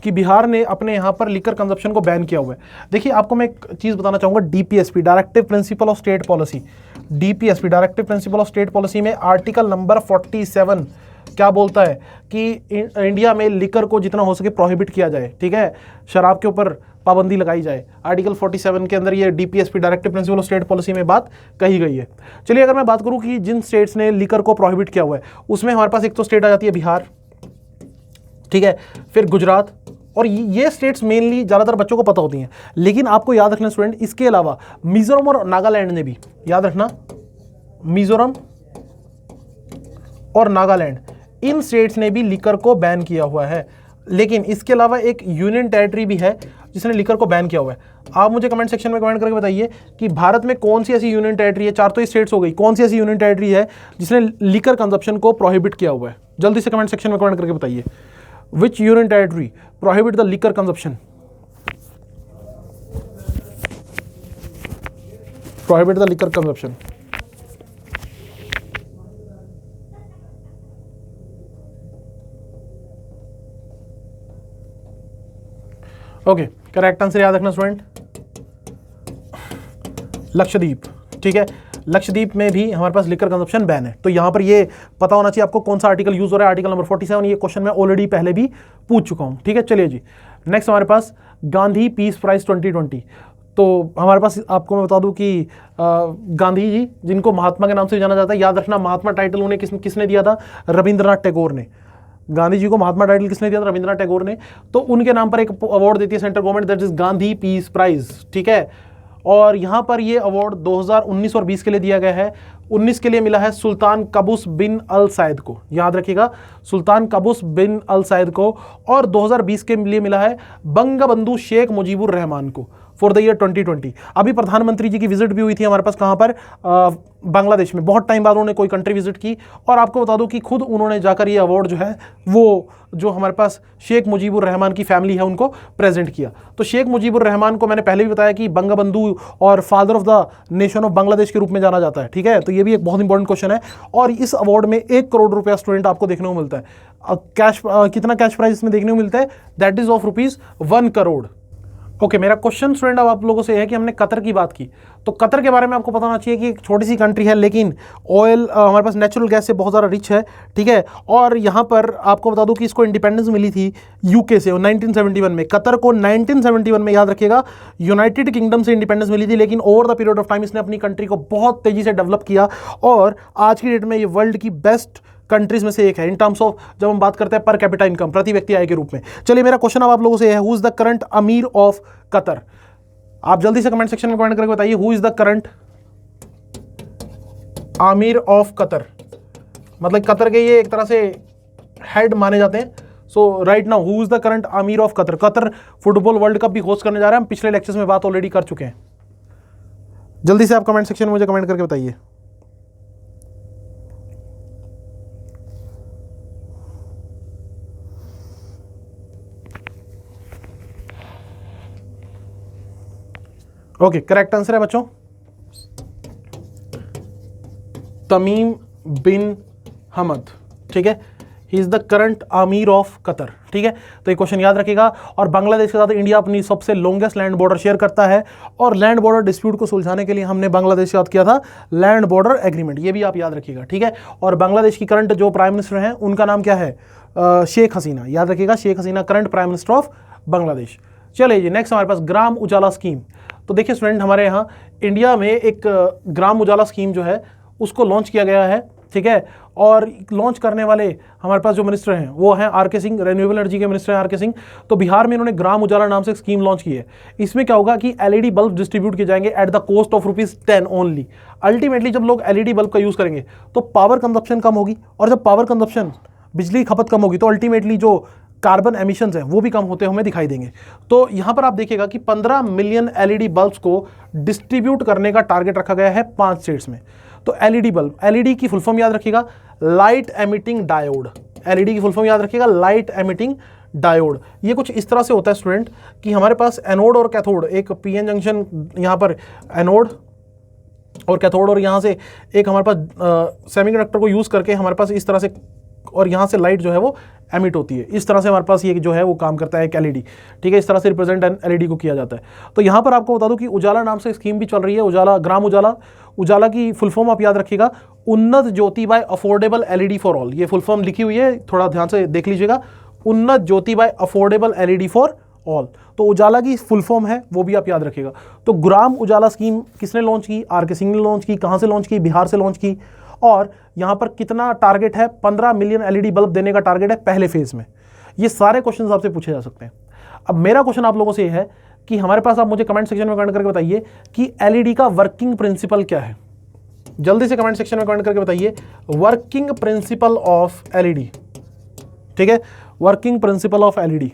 कि बिहार ने अपने यहाँ पर लिकर कंजप्शन को बैन किया हुआ है। देखिए, आपको मैं एक चीज़ बताना चाहूँगा, DPSP directive principle of state policy, DPSP directive principle of state policy में आर्टिकल नंबर 47 क्या बोलता है कि इंडिया में लिकर को जितना हो सके प्रोहिबिट किया जाए। ठीक है, शराब के ऊपर पाबंदी लगाई जाए। आर्टिकल 47 के अंदर ये DPSP directive principle of state policy में बात कही गई है। चलिए, अगर मैं बात करूं कि जिन स्टेट्स ने लिकर को प्रोहिबिट किया हुआ है, उसमें हमारे पास एक तो स्टेट आ जाती है बिहार, ठीक है, फिर गुजरात, और ये स्टेट्स मेनली ज़्यादातर बच्चों को पता होती हैं। लेकिन आपको याद रखना स्टूडेंट, इसके अलावा मिजोरम और नागालैंड ने भी, याद रखना, मिजोरम और नागालैंड, इन स्टेट्स ने भी लिकर को बैन किया हुआ है। लेकिन इसके अलावा एक यूनियन टेरिटरी भी है जिसने लिकर को बैन किया हुआ है। आप मुझे कमेंट सेक्शन में कमेंट करके बताइए कि भारत में कौन सी ऐसी यूनियन टेरिटरी है, चार तो स्टेट्स हो गई, कौन सी ऐसी यूनियन टेरिटरी है जिसने लिकर कंजप्शन को प्रोहिबिट किया हुआ है? जल्दी से कमेंट सेक्शन में कमेंट करके बताइए, विच union territory prohibit the liquor consumption, prohibit the liquor consumption. Okay, correct answer याद रखना स्टूडेंट, लक्षद्वीप। ठीक है, लक्षद्वीप में भी हमारे पास लिकर कंजप्शन बैन है। तो यहां पर ये पता होना चाहिए आपको कौन सा आर्टिकल यूज हो रहा है, आर्टिकल नंबर 47। ये क्वेश्चन मैं ऑलरेडी पहले भी पूछ चुका हूं। ठीक है, चलिए जी, नेक्स्ट हमारे पास गांधी पीस प्राइज 2020। तो हमारे पास आपको मैं बता दूं कि गांधी जी, जिनको महात्मा के नाम से जाना जाता है, याद रखना महात्मा टाइटल उन्हें किसने दिया था? रविंद्रनाथ टैगोर ने। गांधी जी को महात्मा टाइटल किसने दिया था? रविंद्रनाथ टैगोर ने। तो उनके नाम पर एक अवार्ड देती है central government, that is Gandhi peace prize. ठीक है, और यहाँ पर ये अवार्ड 2019 और 20 के लिए दिया गया है। 19 के लिए मिला है सुल्तान कबूस बिन अल सैद को, याद रखिएगा, सुल्तान कबूस बिन अल सैद को, और 2020 के लिए मिला है बंगबंधु शेख मुजीबुर रहमान को फॉर द ईयर 2020। अभी प्रधानमंत्री जी की विजिट भी हुई थी हमारे पास, कहाँ पर? बांग्लादेश में। बहुत टाइम बाद उन्होंने कोई कंट्री विजिट की, और आपको बता दूं कि खुद उन्होंने जाकर ये अवार्ड जो है वो जो हमारे पास शेख मुजीबुर रहमान की फैमिली है उनको प्रेजेंट किया। तो शेख मुजीबुर रहमान को मैंने पहले भी बताया कि बंगबंधु और father of the nation of Bangladesh के रूप में जाना जाता है। ठीक है, तो ये भी एक बहुत इंपॉर्टेंट क्वेश्चन है। और इस अवार्ड में 1 करोड़ रुपया स्टूडेंट आपको देखने को मिलता है। कैश कितना कैश प्राइज इसमें देखने को मिलता है? That is of ₹1 crore. Okay, मेरा क्वेश्चन स्टूडेंट अब आप लोगों से है कि हमने कतर की बात की, तो कतर के बारे में आपको पता होना चाहिए कि एक छोटी सी कंट्री है, लेकिन ऑयल हमारे पास नेचुरल गैस से बहुत ज़्यादा रिच है। ठीक है, और यहाँ पर आपको बता दूं कि इसको इंडिपेंडेंस मिली थी यूके से 1971 में। कतर को 1971 में, याद रखिएगा, यूनाइटेड किंगडम से इंडिपेंडेंस मिली थी, लेकिन over the period of time इसने अपनी कंट्री को बहुत तेज़ी से डेवलप किया, और आज की डेट में ये वर्ल्ड की बेस्ट कंट्रीज में से एक है इन टर्म्स ऑफ, जब हम बात करते हैं पर कैपिटा इनकम, प्रति व्यक्ति आय के रूप में। चलिए, मेरा क्वेश्चन अब आप लोगों से है, who is the current emir of Qatar? आप जल्दी से कमेंट सेक्शन में कमेंट करके बताइए, who is the current emir of Qatar? मतलब कतर के ये एक तरह से हेड माने जाते हैं। So right now, who is the current emir of Qatar? Qatar football world cup भी होस्ट करने जा रहा है, हम पिछले लेक्चर्स में बात ऑलरेडी कर चुके हैं। जल्दी से आप कमेंट सेक्शन में मुझे कमेंट करके बताइए। ओके, करेक्ट आंसर है बच्चों तमीम बिन हमद। ठीक है, he is the current emir of Qatar, ठीक है। तो ये क्वेश्चन याद रखिएगा। और बांग्लादेश के साथ इंडिया अपनी सबसे लॉन्गेस्ट लैंड बॉर्डर शेयर करता है, और लैंड बॉर्डर डिस्प्यूट को सुलझाने के लिए हमने बांग्लादेश से याद किया था लैंड बॉर्डर एग्रीमेंट, ये भी आप याद रखिएगा, ठीक है। और बांग्लादेश की करंट जो प्राइम मिनिस्टर हैं उनका नाम क्या है, शेख हसीना, याद रखिएगा, Sheikh Hasina current prime minister of Bangladesh. चलिए जी, नेक्स्ट हमारे पास ग्राम उजाला स्कीम। तो देखिए स्टूडेंट, हमारे यहाँ इंडिया में एक ग्राम उजाला स्कीम जो है उसको लॉन्च किया गया है, ठीक है। और लॉन्च करने वाले हमारे पास जो मिनिस्टर हैं वो हैं आर के सिंह, रिन्यूएबल एनर्जी के मिनिस्टर हैं आर के सिंह। तो बिहार में इन्होंने ग्राम उजाला नाम से एक स्कीम लॉन्च की है। इसमें क्या होगा कि एलईडी बल्ब डिस्ट्रीब्यूट किए जाएंगे at the cost of ₹10 only. Ultimately जब लोग एलईडी बल्ब का यूज़ करेंगे तो पावर कंजप्शन कम होगी, और जब पावर कंजप्शन, बिजली खपत कम होगी, तो अल्टीमेटली जो कार्बन एमिशंस हैं वो भी कम होते हमें दिखाई देंगे। तो यहाँ पर आप देखिएगा कि 15 मिलियन एलईडी बल्ब्स को डिस्ट्रीब्यूट करने का टारगेट रखा गया है 5 स्टेट्स में। तो एलईडी बल्ब, एलईडी की फुल फॉर्म याद रखिएगा, लाइट एमिटिंग डायोड। एलईडी की फुल फॉर्म याद रखिएगा, लाइट एमिटिंग डायोड। ये कुछ इस तरह से होता है स्टूडेंट कि हमारे पास एनोड और कैथोड, एक पीएन जंक्शन यहाँ पर एनोड और कैथोड, और यहाँ से एक हमारे पास सेमीकंडक्टर को यूज़ करके हमारे पास इस तरह से, और यहाँ से लाइट जो है वो एमिट होती है। इस तरह से हमारे पास ये जो है वो काम करता है एक एलईडी, ठीक है। इस तरह से रिप्रेजेंट एलईडी को किया जाता है। तो यहाँ पर आपको बता दूं कि उजाला नाम से स्कीम भी चल रही है, उजाला, ग्राम उजाला। उजाला की फुल फॉर्म आप याद रखिएगा, Unnat Jyoti by affordable LED for all. ये फुल फॉर्म लिखी हुई है, थोड़ा ध्यान से देख लीजिएगा, Unnat Jyoti by affordable LED for all. तो उजाला की फुल फॉर्म है, वो भी आप याद रखिएगा। तो ग्राम उजाला स्कीम किसने लॉन्च की, आर के सिंह ने लॉन्च की। कहाँ से लॉन्च की, बिहार से लॉन्च की। और यहाँ पर कितना टारगेट है, 15 मिलियन एलईडी बल्ब देने का टारगेट है पहले फेज में। ये सारे क्वेश्चन आपसे पूछे जा सकते हैं। अब मेरा क्वेश्चन आप लोगों से ये है कि हमारे पास, आप मुझे कमेंट सेक्शन में कमेंट करके बताइए कि एलईडी का वर्किंग प्रिंसिपल क्या है। जल्दी से कमेंट सेक्शन में कमेंट करके बताइए वर्किंग प्रिंसिपल ऑफ एलईडी, ठीक है, working principle of LED.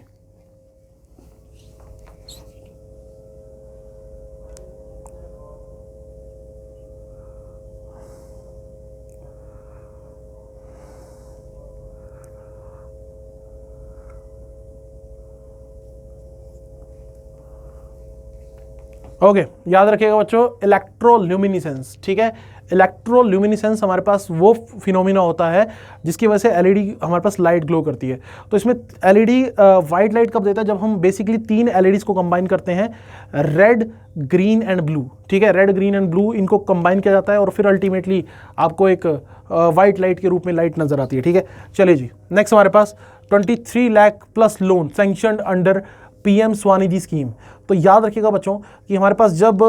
Okay, याद रखिएगा बच्चों, इलेक्ट्रोल्यूमिनेसेंस, ठीक है। इलेक्ट्रोल्यूमिनेसेंस हमारे पास वो फिनोमिना होता है जिसकी वजह से एलईडी हमारे पास लाइट ग्लो करती है। तो इसमें एलईडी वाइट लाइट कब देता है, जब हम बेसिकली 3 एलईडीज को कंबाइन करते हैं, रेड, ग्रीन एंड ब्लू, ठीक है। रेड, ग्रीन एंड ब्लू, इनको कंबाइन किया जाता है और फिर अल्टीमेटली आपको एक वाइट लाइट के रूप में लाइट नजर आती है, ठीक है। चलिए जी, नेक्स्ट हमारे पास 23 lakh plus lone sanctioned under PM Svanidhi scheme. तो याद रखिएगा बच्चों कि हमारे पास जब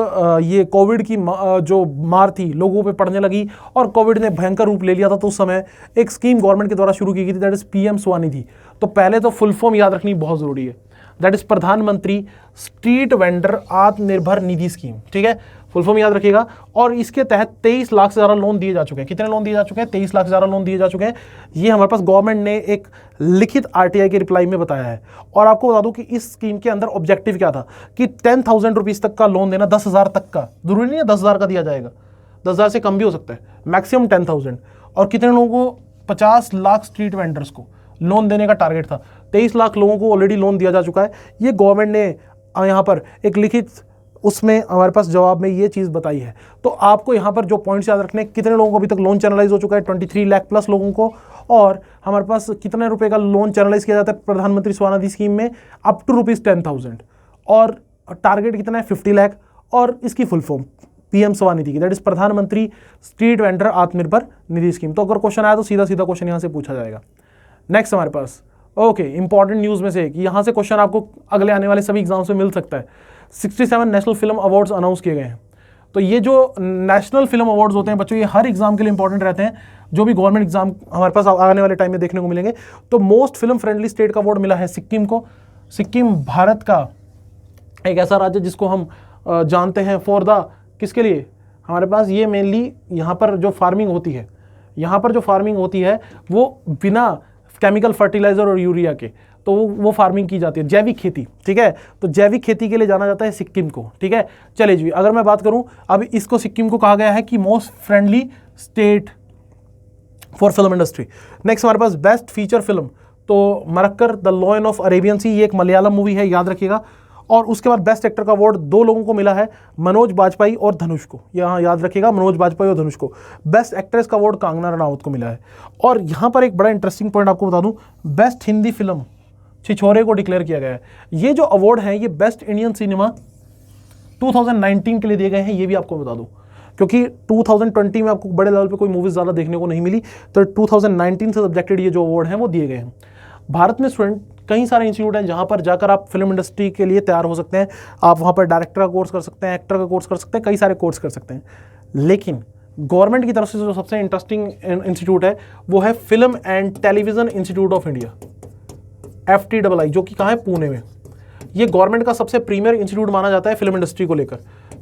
ये कोविड की जो मार थी लोगों पे पड़ने लगी और कोविड ने भयंकर रूप ले लिया था, तो उस समय एक स्कीम गवर्नमेंट के द्वारा शुरू की गई थी, दैट इज पीएम स्वनिधि। तो पहले तो फुल फॉर्म याद रखनी बहुत जरूरी है, दैट इज प्रधानमंत्री street vendor Atmanirbhar Nidhi scheme, ठीक है। फुल फॉर्म याद रखिएगा। और इसके तहत 23 लाख से ज़्यादा लोन दिए जा चुके हैं। कितने लोन दिए जा चुके हैं, 23 लाख से ज़्यादा लोन दिए जा चुके हैं। ये हमारे पास गवर्नमेंट ने एक लिखित आरटीआई के रिप्लाई में बताया है। और आपको बता दूं कि इस स्कीम के अंदर ऑब्जेक्टिव क्या था कि 10,000 रुपीज़ तक का लोन देना, 10,000 तक का, जरूरी नहीं है 10,000 का दिया जाएगा, 10,000 से कम भी हो सकता है, मैक्सिमम 10,000। और कितने लोगों को, 50 लाख स्ट्रीट वेंडर्स को लोन देने का टारगेट था। 23 लाख लोगों को ऑलरेडी लोन दिया जा चुका है। ये गवर्नमेंट ने यहाँ पर एक लिखित उसमें हमारे पास जवाब में ये चीज़ बताई है। तो आपको यहाँ पर जो पॉइंट्स याद रखने, कितने लोगों को अभी तक लोन चैनलाइज हो चुका है, 23 लाख प्लस लोगों को। और हमारे पास कितने रुपए का लोन चैनलाइज किया जाता है प्रधानमंत्री स्वनिधि स्कीम में, अप टू ₹10,000। और टारगेट कितना है, 50 लाख। और इसकी फुल फॉर्म पीएम स्वनिधि की, दैट इज प्रधानमंत्री street vendor Atmanirbhar Nidhi scheme. तो अगर क्वेश्चन आया तो सीधा सीधा क्वेश्चन यहाँ से पूछा जाएगा। नेक्स्ट हमारे पास ओके, इंपॉर्टेंट न्यूज़ में से कि यहाँ से क्वेश्चन आपको अगले आने वाले सभी एग्जाम्स में मिल सकता है। 67 नेशनल फिल्म अवार्ड्स अनाउंस किए गए हैं। तो ये जो नेशनल फिल्म अवार्ड्स होते हैं बच्चों, ये हर एग्जाम के लिए इंपॉर्टेंट रहते हैं, जो भी गवर्नमेंट एग्जाम हमारे पास आने वाले टाइम में देखने को मिलेंगे। तो मोस्ट फिल्म फ्रेंडली स्टेट का अवार्ड मिला है सिक्किम को। सिक्किम भारत का एक ऐसा राज्य जिसको हम जानते हैं फॉर द, किसके लिए, हमारे पास ये मेनली यहाँ पर जो फार्मिंग होती है, यहाँ पर जो फार्मिंग होती है वो बिना केमिकल फर्टिलाइजर और यूरिया के, तो वो फार्मिंग की जाती है, जैविक खेती, ठीक है। तो जैविक खेती के लिए जाना जाता है सिक्किम को, ठीक है। चलिए जी, अगर मैं बात करूं, अब इसको सिक्किम को कहा गया है कि most friendly state for film industry. Next हमारे पास बेस्ट फीचर फिल्म, तो Marakkar the lion of Arabian sea, ये एक मलयालम मूवी है, याद रखिएगा। और उसके बाद बेस्ट एक्टर का अवार्ड 2 लोगों को मिला है, मनोज बाजपेयी और धनुष को, यहाँ याद रखिएगा मनोज बाजपेयी और धनुष को। बेस्ट एक्ट्रेस का अवार्ड कंगना रनावत को मिला है। और यहाँ पर एक बड़ा इंटरेस्टिंग पॉइंट आपको बता दूं, बेस्ट हिंदी फिल्म छिछोरे को डिक्लेयर किया गया है। ये जो अवार्ड है ये बेस्ट इंडियन सिनेमा 2019 के लिए दिए गए हैं, ये भी आपको बता दूं, क्योंकि 2020 में आपको बड़े लेवल पे कोई मूवीज ज़्यादा देखने को नहीं मिली, तो 2019 से सब्जेक्टेड ये जो अवार्ड हैं वो दिए गए हैं। भारत में स्टूडेंट कई सारे इंस्टीट्यूट हैं जहाँ पर जाकर आप फिल्म इंडस्ट्री के लिए तैयार हो सकते हैं। आप वहाँ पर डायरेक्टर का कोर्स कर सकते हैं, एक्टर का कोर्स कर सकते हैं, कई सारे कोर्स कर सकते हैं। लेकिन गवर्नमेंट की तरफ से जो सबसे इंटरेस्टिंग इंस्टीट्यूट है वो है film and television institute of India, FTII, जो कि कहाँ है, पुणे में। ये गवर्नमेंट का सबसे प्रीमियर इंस्टीट्यूट माना जाता है फिल्म इंडस्ट्री को लेकर,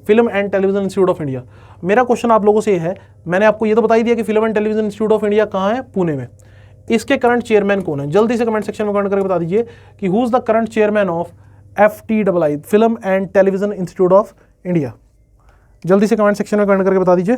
film and television institute of India. मेरा क्वेश्चन आप लोगों से है, मैंने आपको ये तो बता ही दिया कि film and television institute of India कहाँ है, पुणे में। इसके करंट चेयरमैन कौन है, जल्दी से कमेंट सेक्शन में कमेंट करके बता दीजिए कि who is the current chairman of FTII, film and television institute of India. जल्दी से कमेंट सेक्शन में कमेंट करके बता दीजिए।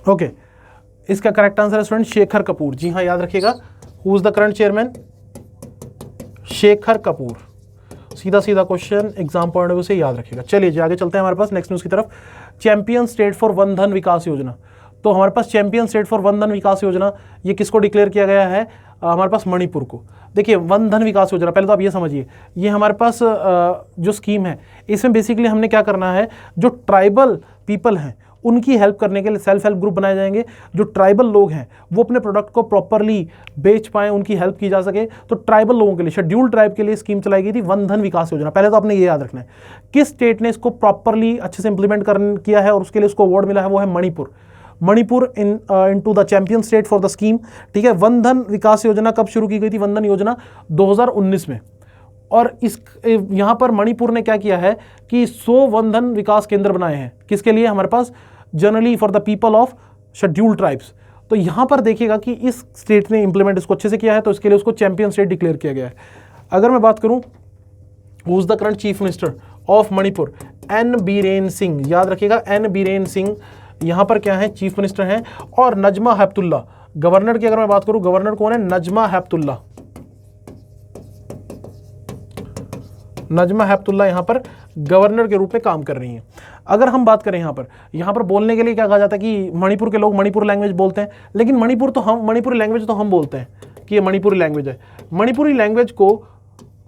ओके, इसका करेक्ट आंसर है स्टूडेंट शेखर कपूर। जी हाँ, याद रखिएगा, who is the current chairman, Shekhar Kapoor. सीधा सीधा question exam point of view से याद रखिएगा। चलिए जी आगे चलते हैं हमारे पास नेक्स्ट न्यूज़ की तरफ। चैंपियन स्टेट फॉर वन धन विकास योजना। तो हमारे पास चैंपियन स्टेट फॉर वन धन विकास योजना, ये किसको डिक्लेयर किया गया है, हमारे पास मणिपुर को। देखिए वन धन विकास योजना, पहले तो आप ये समझिए, ये हमारे पास जो स्कीम है इसमें बेसिकली हमने क्या करना है, जो ट्राइबल पीपल हैं उनकी हेल्प करने के लिए सेल्फ हेल्प ग्रुप बनाए जाएंगे। जो ट्राइबल लोग हैं वो अपने प्रोडक्ट को प्रॉपरली बेच पाएँ, उनकी हेल्प की जा सके। तो ट्राइबल लोगों के लिए, शेड्यूल्ड ट्राइब के लिए स्कीम चलाई गई थी वन धन विकास योजना। पहले तो आपने ये याद रखना है किस स्टेट ने इसको प्रॉपरली अच्छे से इंप्लीमेंट किया है और उसके लिए उसको अवार्ड मिला है, वो है Manipur. Manipur into the champion state for the scheme. ठीक है, वन धन विकास योजना कब शुरू की गई थी, वन धन योजना 2019 में। और इस यहाँ पर मणिपुर ने क्या किया है कि 100 वन धन विकास केंद्र बनाए हैं, किसके लिए, हमारे पास generally for the people of scheduled tribes. तो यहाँ पर देखिएगा कि इस स्टेट ने इंप्लीमेंट इसको अच्छे से किया है, तो इसके लिए उसको चैंपियन स्टेट डिक्लेयर किया गया है। अगर मैं बात करूँ who is the current chief minister of Manipur, N Biren Singh. याद रखिएगा N बीरेन सिंह यहाँ पर क्या है, चीफ मिनिस्टर हैं। और नजमा हेपतुल्ला, गवर्नर की अगर मैं बात करूं, गवर्नर कौन है, नजमा हेपतुल्ला। नजमा हेपतुल्ला यहाँ पर गवर्नर के रूप में काम कर रही हैं। अगर हम बात करें यहाँ पर बोलने के लिए क्या कहा जाता है कि मणिपुर के लोग मणिपुर लैंग्वेज बोलते हैं, लेकिन मणिपुरी लैंग्वेज तो हम बोलते हैं कि ये मणिपुरी लैंग्वेज है। मणिपुरी लैंग्वेज को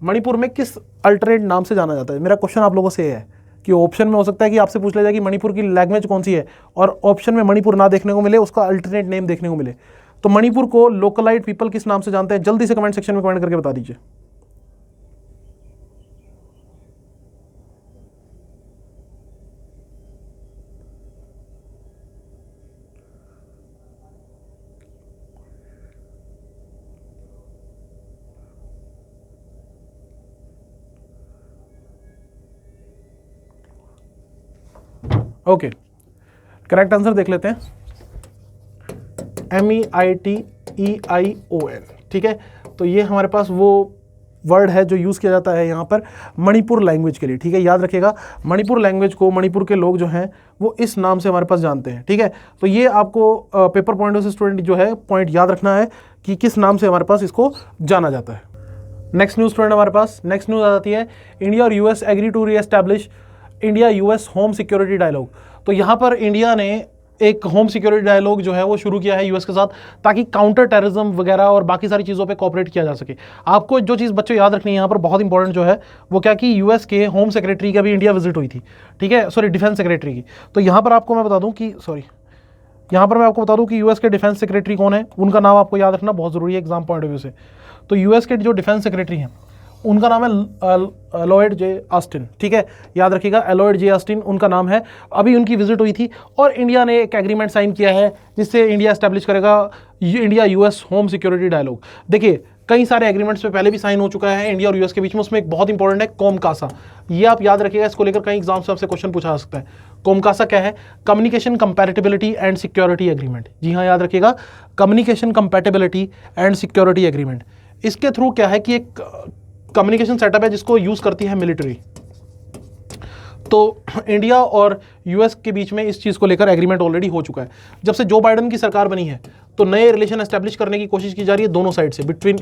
मणिपुर में किस अल्टरनेट नाम से जाना जाता है। मेरा क्वेश्चन आप लोगों से है कि ऑप्शन में हो सकता है कि आपसे पूछ लिया जाए कि मणिपुर की लैंग्वेज कौन सी है, और ऑप्शन में मणिपुर ना देखने को मिले, उसका अल्टरनेट नेम देखने को मिले। तो मणिपुर को लोकलाइट पीपल किस नाम से जानते हैं, जल्दी से कमेंट सेक्शन में कमेंट करके बता दीजिए। ओके, करेक्ट आंसर देख लेते हैं, MEITEION। ठीक है, तो ये हमारे पास वो वर्ड है जो यूज़ किया जाता है यहाँ पर मणिपुर लैंग्वेज के लिए। ठीक है, याद रखिएगा मणिपुर लैंग्वेज को मणिपुर के लोग जो हैं वो इस नाम से हमारे पास जानते हैं। ठीक है, तो ये आपको पेपर पॉइंट से स्टूडेंट जो है पॉइंट याद रखना है कि किस नाम से हमारे पास इसको जाना जाता है। नेक्स्ट न्यूज़ स्टूडेंट, हमारे पास नेक्स्ट न्यूज़ आ जाती है, इंडिया और US agree to reestablish India US home security dialogue. तो यहाँ पर इंडिया ने एक होम सिक्योरिटी डायलॉग जो है वो शुरू किया है US के साथ, ताकि काउंटर टेररिज्म वगैरह और बाकी सारी चीज़ों पे कोऑपरेट किया जा सके। आपको जो चीज़ बच्चों याद रखनी है यहाँ पर बहुत इंपॉर्टेंट जो है वो क्या कि US के होम सेक्रेटरी की अभी इंडिया विजिट हुई थी। ठीक है, सॉरी डिफेंस सेक्रेटरी की। तो यहाँ पर आपको मैं बता दूँ कि US के डिफेंस सेक्रेटरी कौन है, उनका नाम आपको याद रखना बहुत ज़रूरी है एग्जाम पॉइंट ऑफ व्यू से। तो US के जो डिफेंस सेक्रेटरी हैं उनका नाम है एलॉयड जे ऑस्टिन। ठीक है, याद रखिएगा एलॉयड जे ऑस्टिन उनका नाम है। अभी उनकी विजिट हुई थी और इंडिया ने एक एग्रीमेंट साइन किया है जिससे इंडिया एस्टैब्लिश करेगा India US home security dialogue. देखिए कई सारे एग्रीमेंट्स पे पहले भी साइन हो चुका है इंडिया और यूएस के बीच में। उसमें एक बहुत इंपॉर्टेंट है कोमकासा, ये आप याद रखिएगा, इसको लेकर कई एग्जाम से आपसे क्वेश्चन पूछा जा सकता है। कोमकासा क्या है? Communication compatibility and security agreement. जी हाँ, याद रखिएगा, communication compatibility and security agreement. इसके थ्रू क्या है कि एक कम्युनिकेशन सेटअप है जिसको यूज करती है मिलिट्री। तो इंडिया और यूएस के बीच में इस चीज़ को लेकर एग्रीमेंट ऑलरेडी हो चुका है। जब से जो बाइडन की सरकार बनी है तो नए रिलेशन एस्टेब्लिश करने की कोशिश की जा रही है दोनों साइड से, बिटवीन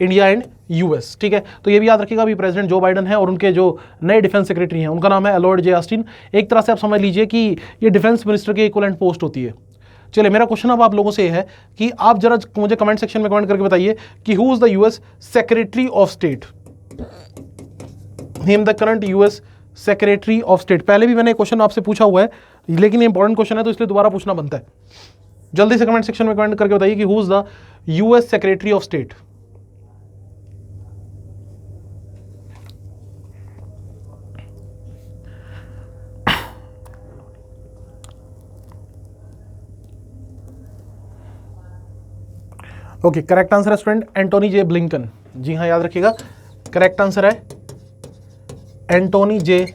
इंडिया एंड यूएस। ठीक है, तो ये भी याद रखिएगा, अभी प्रेसिडेंट जो बाइडन है और उनके जो नए डिफेंस सेक्रेटरी हैं उनका नाम है अलॉयड जे ऑस्टिन। एक तरह से आप समझ लीजिए कि ये डिफेंस मिनिस्टर के इक्विवेलेंट पोस्ट होती है। चलिए, मेरा क्वेश्चन अब आप लोगों से है कि आप जरा मुझे कमेंट सेक्शन में कमेंट करके बताइए कि who is the US secretary of state. Name the current US secretary of state. पहले भी मैंने क्वेश्चन आपसे पूछा हुआ है, लेकिन ये इंपॉर्टेंट क्वेश्चन है तो इसलिए दोबारा पूछना बनता है। जल्दी से कमेंट सेक्शन में कमेंट करके बताइए कि who is the US secretary of state. Okay, correct answer है स्टूडेंट एंटोनी जे ब्लिंकन। जी हाँ, याद रखिएगा, करेक्ट आंसर है एंटोनी जे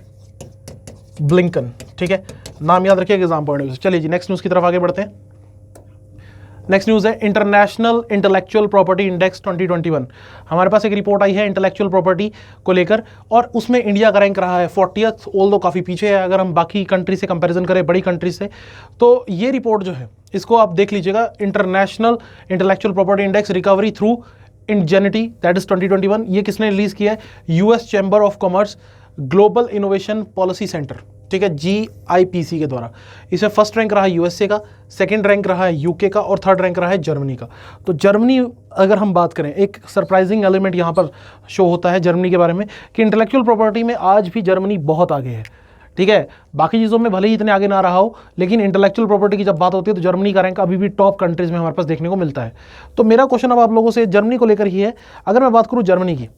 ब्लिंकन। ठीक है, नाम याद रखिएगा एग्जाम पॉइंट से। चलिए जी, नेक्स्ट न्यूज़ की तरफ आगे बढ़ते हैं। नेक्स्ट न्यूज़ है इंटरनेशनल इंटेलेक्चुअल प्रॉपर्टी इंडेक्स 2021। हमारे पास एक रिपोर्ट आई है इंटेलेक्चुअल प्रॉपर्टी को लेकर, और उसमें इंडिया का रैंक रहा है 40th, ऑल्दो काफ़ी पीछे है अगर हम बाकी कंट्री से कंपैरिजन करें, बड़ी कंट्री से। तो ये रिपोर्ट जो है इसको आप देख लीजिएगा, international intellectual property index recovery through Ingenuity, that is 2021। ये किसने रिलीज किया है? US chamber of commerce global innovation policy centre, ठीक है, GIPC के द्वारा। इसमें फर्स्ट रैंक रहा है यूएसए का, सेकंड रैंक रहा है यूके का, और थर्ड रैंक रहा है जर्मनी का। तो जर्मनी अगर हम बात करें, एक सरप्राइजिंग एलिमेंट यहाँ पर शो होता है जर्मनी के बारे में कि इंटेलेक्चुअल प्रॉपर्टी में आज भी जर्मनी बहुत आगे है। ठीक है, बाकी चीज़ों में भले ही इतने आगे ना रहा हो, लेकिन इंटेलेक्चुअल प्रॉपर्टी की जब बात होती है तो जर्मनी का रैंक अभी भी टॉप कंट्रीज में हमारे पास देखने को मिलता है। तो मेरा क्वेश्चन अब आप लोगों से जर्मनी को लेकर ही है। अगर मैं बात करूँ जर्मनी की,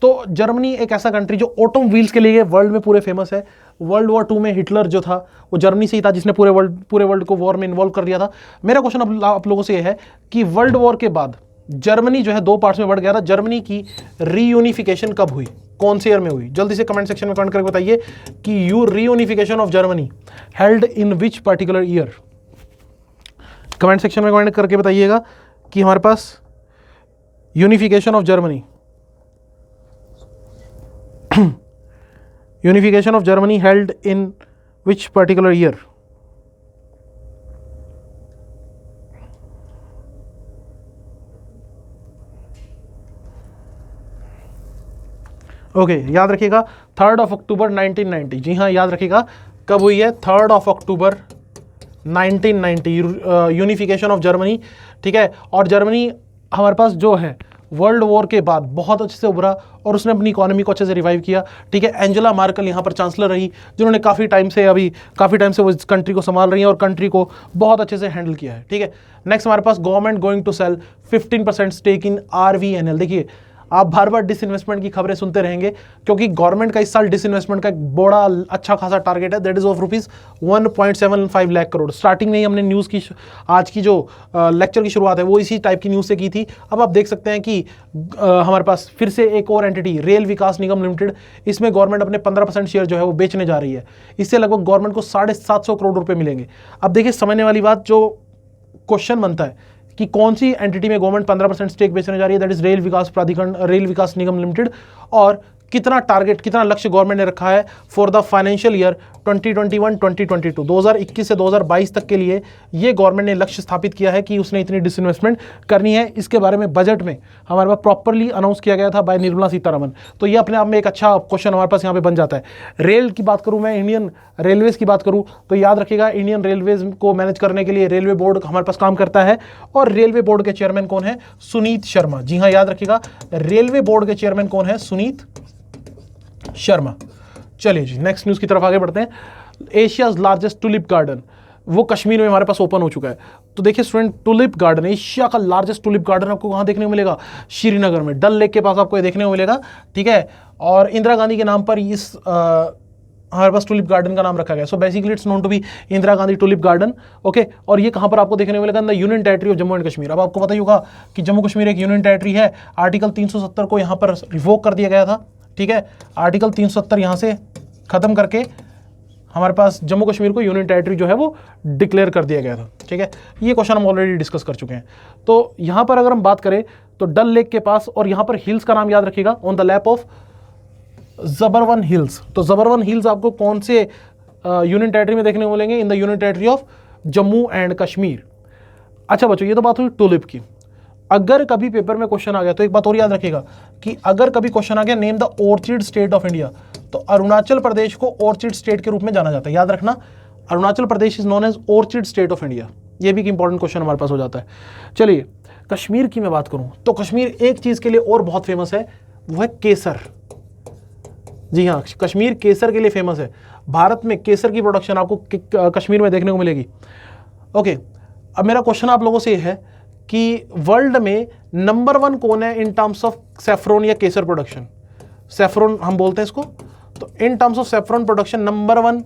तो जर्मनी एक ऐसा कंट्री जो ऑटोमोबाइल्स के लिए वर्ल्ड में पूरे फेमस है। वर्ल्ड वॉर 2 में हिटलर जो था वो जर्मनी से ही था जिसने पूरे वर्ल्ड को वॉर में इन्वॉल्व कर दिया था। मेरा क्वेश्चन अब आप लोगों से यह है कि वर्ल्ड वॉर के बाद जर्मनी जो है 2 पार्ट्स में बढ़ गया था, जर्मनी की रीयूनिफिकेशन कब हुई, कौन से ईयर में हुई? जल्दी से कमेंट सेक्शन में कमेंट करके बताइए कि reunification of Germany held in which particular year. Comment section में कमेंट करके बताइएगा कि हमारे पास unification of Germany unification of Germany held in which particular year. Okay, याद रखिएगा 3rd of October 1990। जी हाँ, याद रखिएगा कब हुई है? 3rd of October 1990 unification of Germany. ठीक है, और जर्मनी हमारे पास जो है वर्ल्ड वॉर के बाद बहुत अच्छे से उभरा और उसने अपनी इकोनॉमी को अच्छे से रिवाइव किया। ठीक है, एंजेला मार्कल यहाँ पर चांसलर रही, जिन्होंने काफ़ी टाइम से वो इस कंट्री को संभाल रही हैं और कंट्री को बहुत अच्छे से हैंडल किया है। ठीक है, नेक्स्ट हमारे पास government going to sell 15% stake in RVNL। देखिए, आप बार बार डिसइन्वेस्टमेंट की खबरें सुनते रहेंगे क्योंकि गवर्नमेंट का इस साल डिसइन्वेस्टमेंट का एक बड़ा अच्छा खासा टारगेट है, that is of ₹1.75 lakh crore. Starting में ही हमने न्यूज़ की आज की जो लेक्चर की शुरुआत है वो इसी टाइप की न्यूज़ से की थी। अब आप देख सकते हैं कि हमारे पास फिर से एक और एंटिटी रेल विकास निगम लिमिटेड, इसमें गवर्नमेंट अपने 15% शेयर जो है वो बेचने जा रही है। इससे लगभग गवर्नमेंट को 750 करोड़ रुपये मिलेंगे। अब देखिए, समझने वाली बात, जो क्वेश्चन बनता है कि कौन सी एंटिटी में गवर्नमेंट 15% स्टेक बेचने जा रही है, दैट इज रेल विकास प्राधिकरण, रेल विकास निगम लिमिटेड, और कितना टारगेट, कितना लक्ष्य गवर्नमेंट ने रखा है फॉर द फाइनेंशियल ईयर 2021-2022, 2021 से 2022 तक के लिए ये गवर्नमेंट ने लक्ष्य स्थापित किया है कि उसने इतनी डिसइन्वेस्टमेंट करनी है। इसके बारे में बजट में हमारे पास प्रॉपरली अनाउंस किया गया था बाय निर्मला सीतारमन। तो ये अपने आप में एक अच्छा क्वेश्चन हमारे पास यहाँ पे बन जाता है। रेल की बात करूँ मैं, इंडियन रेलवेज़ की बात करूँ, तो याद रखिएगा इंडियन रेलवेज़ को मैनेज करने के लिए रेलवे बोर्ड हमारे पास काम करता है, और रेलवे बोर्ड के चेयरमैन कौन है? सुनीत शर्मा। जी हाँ, याद रखिएगा रेलवे बोर्ड के चेयरमैन कौन है? सुनीत शर्मा। चलिए जी, नेक्स्ट न्यूज़ की तरफ आगे बढ़ते हैं। एशियाज लार्जेस्ट टुलिप गार्डन वो कश्मीर में हमारे पास ओपन हो चुका है। तो देखिए स्टूडेंट, टुलिप गार्डन, एशिया का लार्जेस्ट टुलिप गार्डन आपको कहाँ देखने को मिलेगा? श्रीनगर में, डल लेक के पास आपको ये देखने को मिलेगा। ठीक है, और इंदिरा गांधी के नाम पर इस हमारे पास टुलिप गार्डन का नाम रखा गया। So basically it's known to be Indira Gandhi tulip garden. Okay, और ये कहाँ पर आपको देखने को मिलेगा? In the union territory of Jammu and Kashmir. अब आपको पता ही होगा कि जम्मू कश्मीर एक यूनियन टेरिटरी है। आर्टिकल 370 को यहाँ पर रिवोक कर दिया गया था, ठीक है। आर्टिकल 370 यहाँ से खत्म करके हमारे पास जम्मू कश्मीर को यूनियन टेरिटरी जो है वो डिक्लेयर कर दिया गया था, ठीक है। ये क्वेश्चन हम ऑलरेडी डिस्कस कर चुके हैं। तो यहाँ पर अगर हम बात करें तो डल लेक के पास, और यहाँ पर हिल्स का नाम याद रखिएगा, on the lap of Zabarwan hills. तो जबरवन हिल्स आपको कौन से यूनियन टेरिटरी में देखने को मिलेंगे? इन the union territory of Jammu and Kashmir. अच्छा बच्चों, ये तो बात हुई टुलिप की। अगर कभी पेपर में क्वेश्चन आ गया तो एक बात और याद रखिएगा कि अगर कभी क्वेश्चन आ गया name the orchid state of India, तो अरुणाचल प्रदेश को ऑर्चिड स्टेट के रूप में जाना जाता है। याद रखना, Arunachal Pradesh is known as orchid state of India. ये भी एक इंपॉर्टेंट क्वेश्चन हमारे पास हो जाता है। चलिए, कश्मीर की मैं बात करूं तो कश्मीर एक चीज के लिए और बहुत फेमस है, वो है केसर। जी हाँ, कश्मीर केसर के लिए फेमस है। भारत में केसर की प्रोडक्शन आपको कश्मीर में देखने को मिलेगी। ओके, अब मेरा क्वेश्चन आप लोगों से है कि वर्ल्ड में नंबर 1 कौन है इन टर्म्स ऑफ सेफ्रॉन या केसर प्रोडक्शन? सेफ्रॉन हम बोलते हैं इसको। तो in terms of saffron production number 1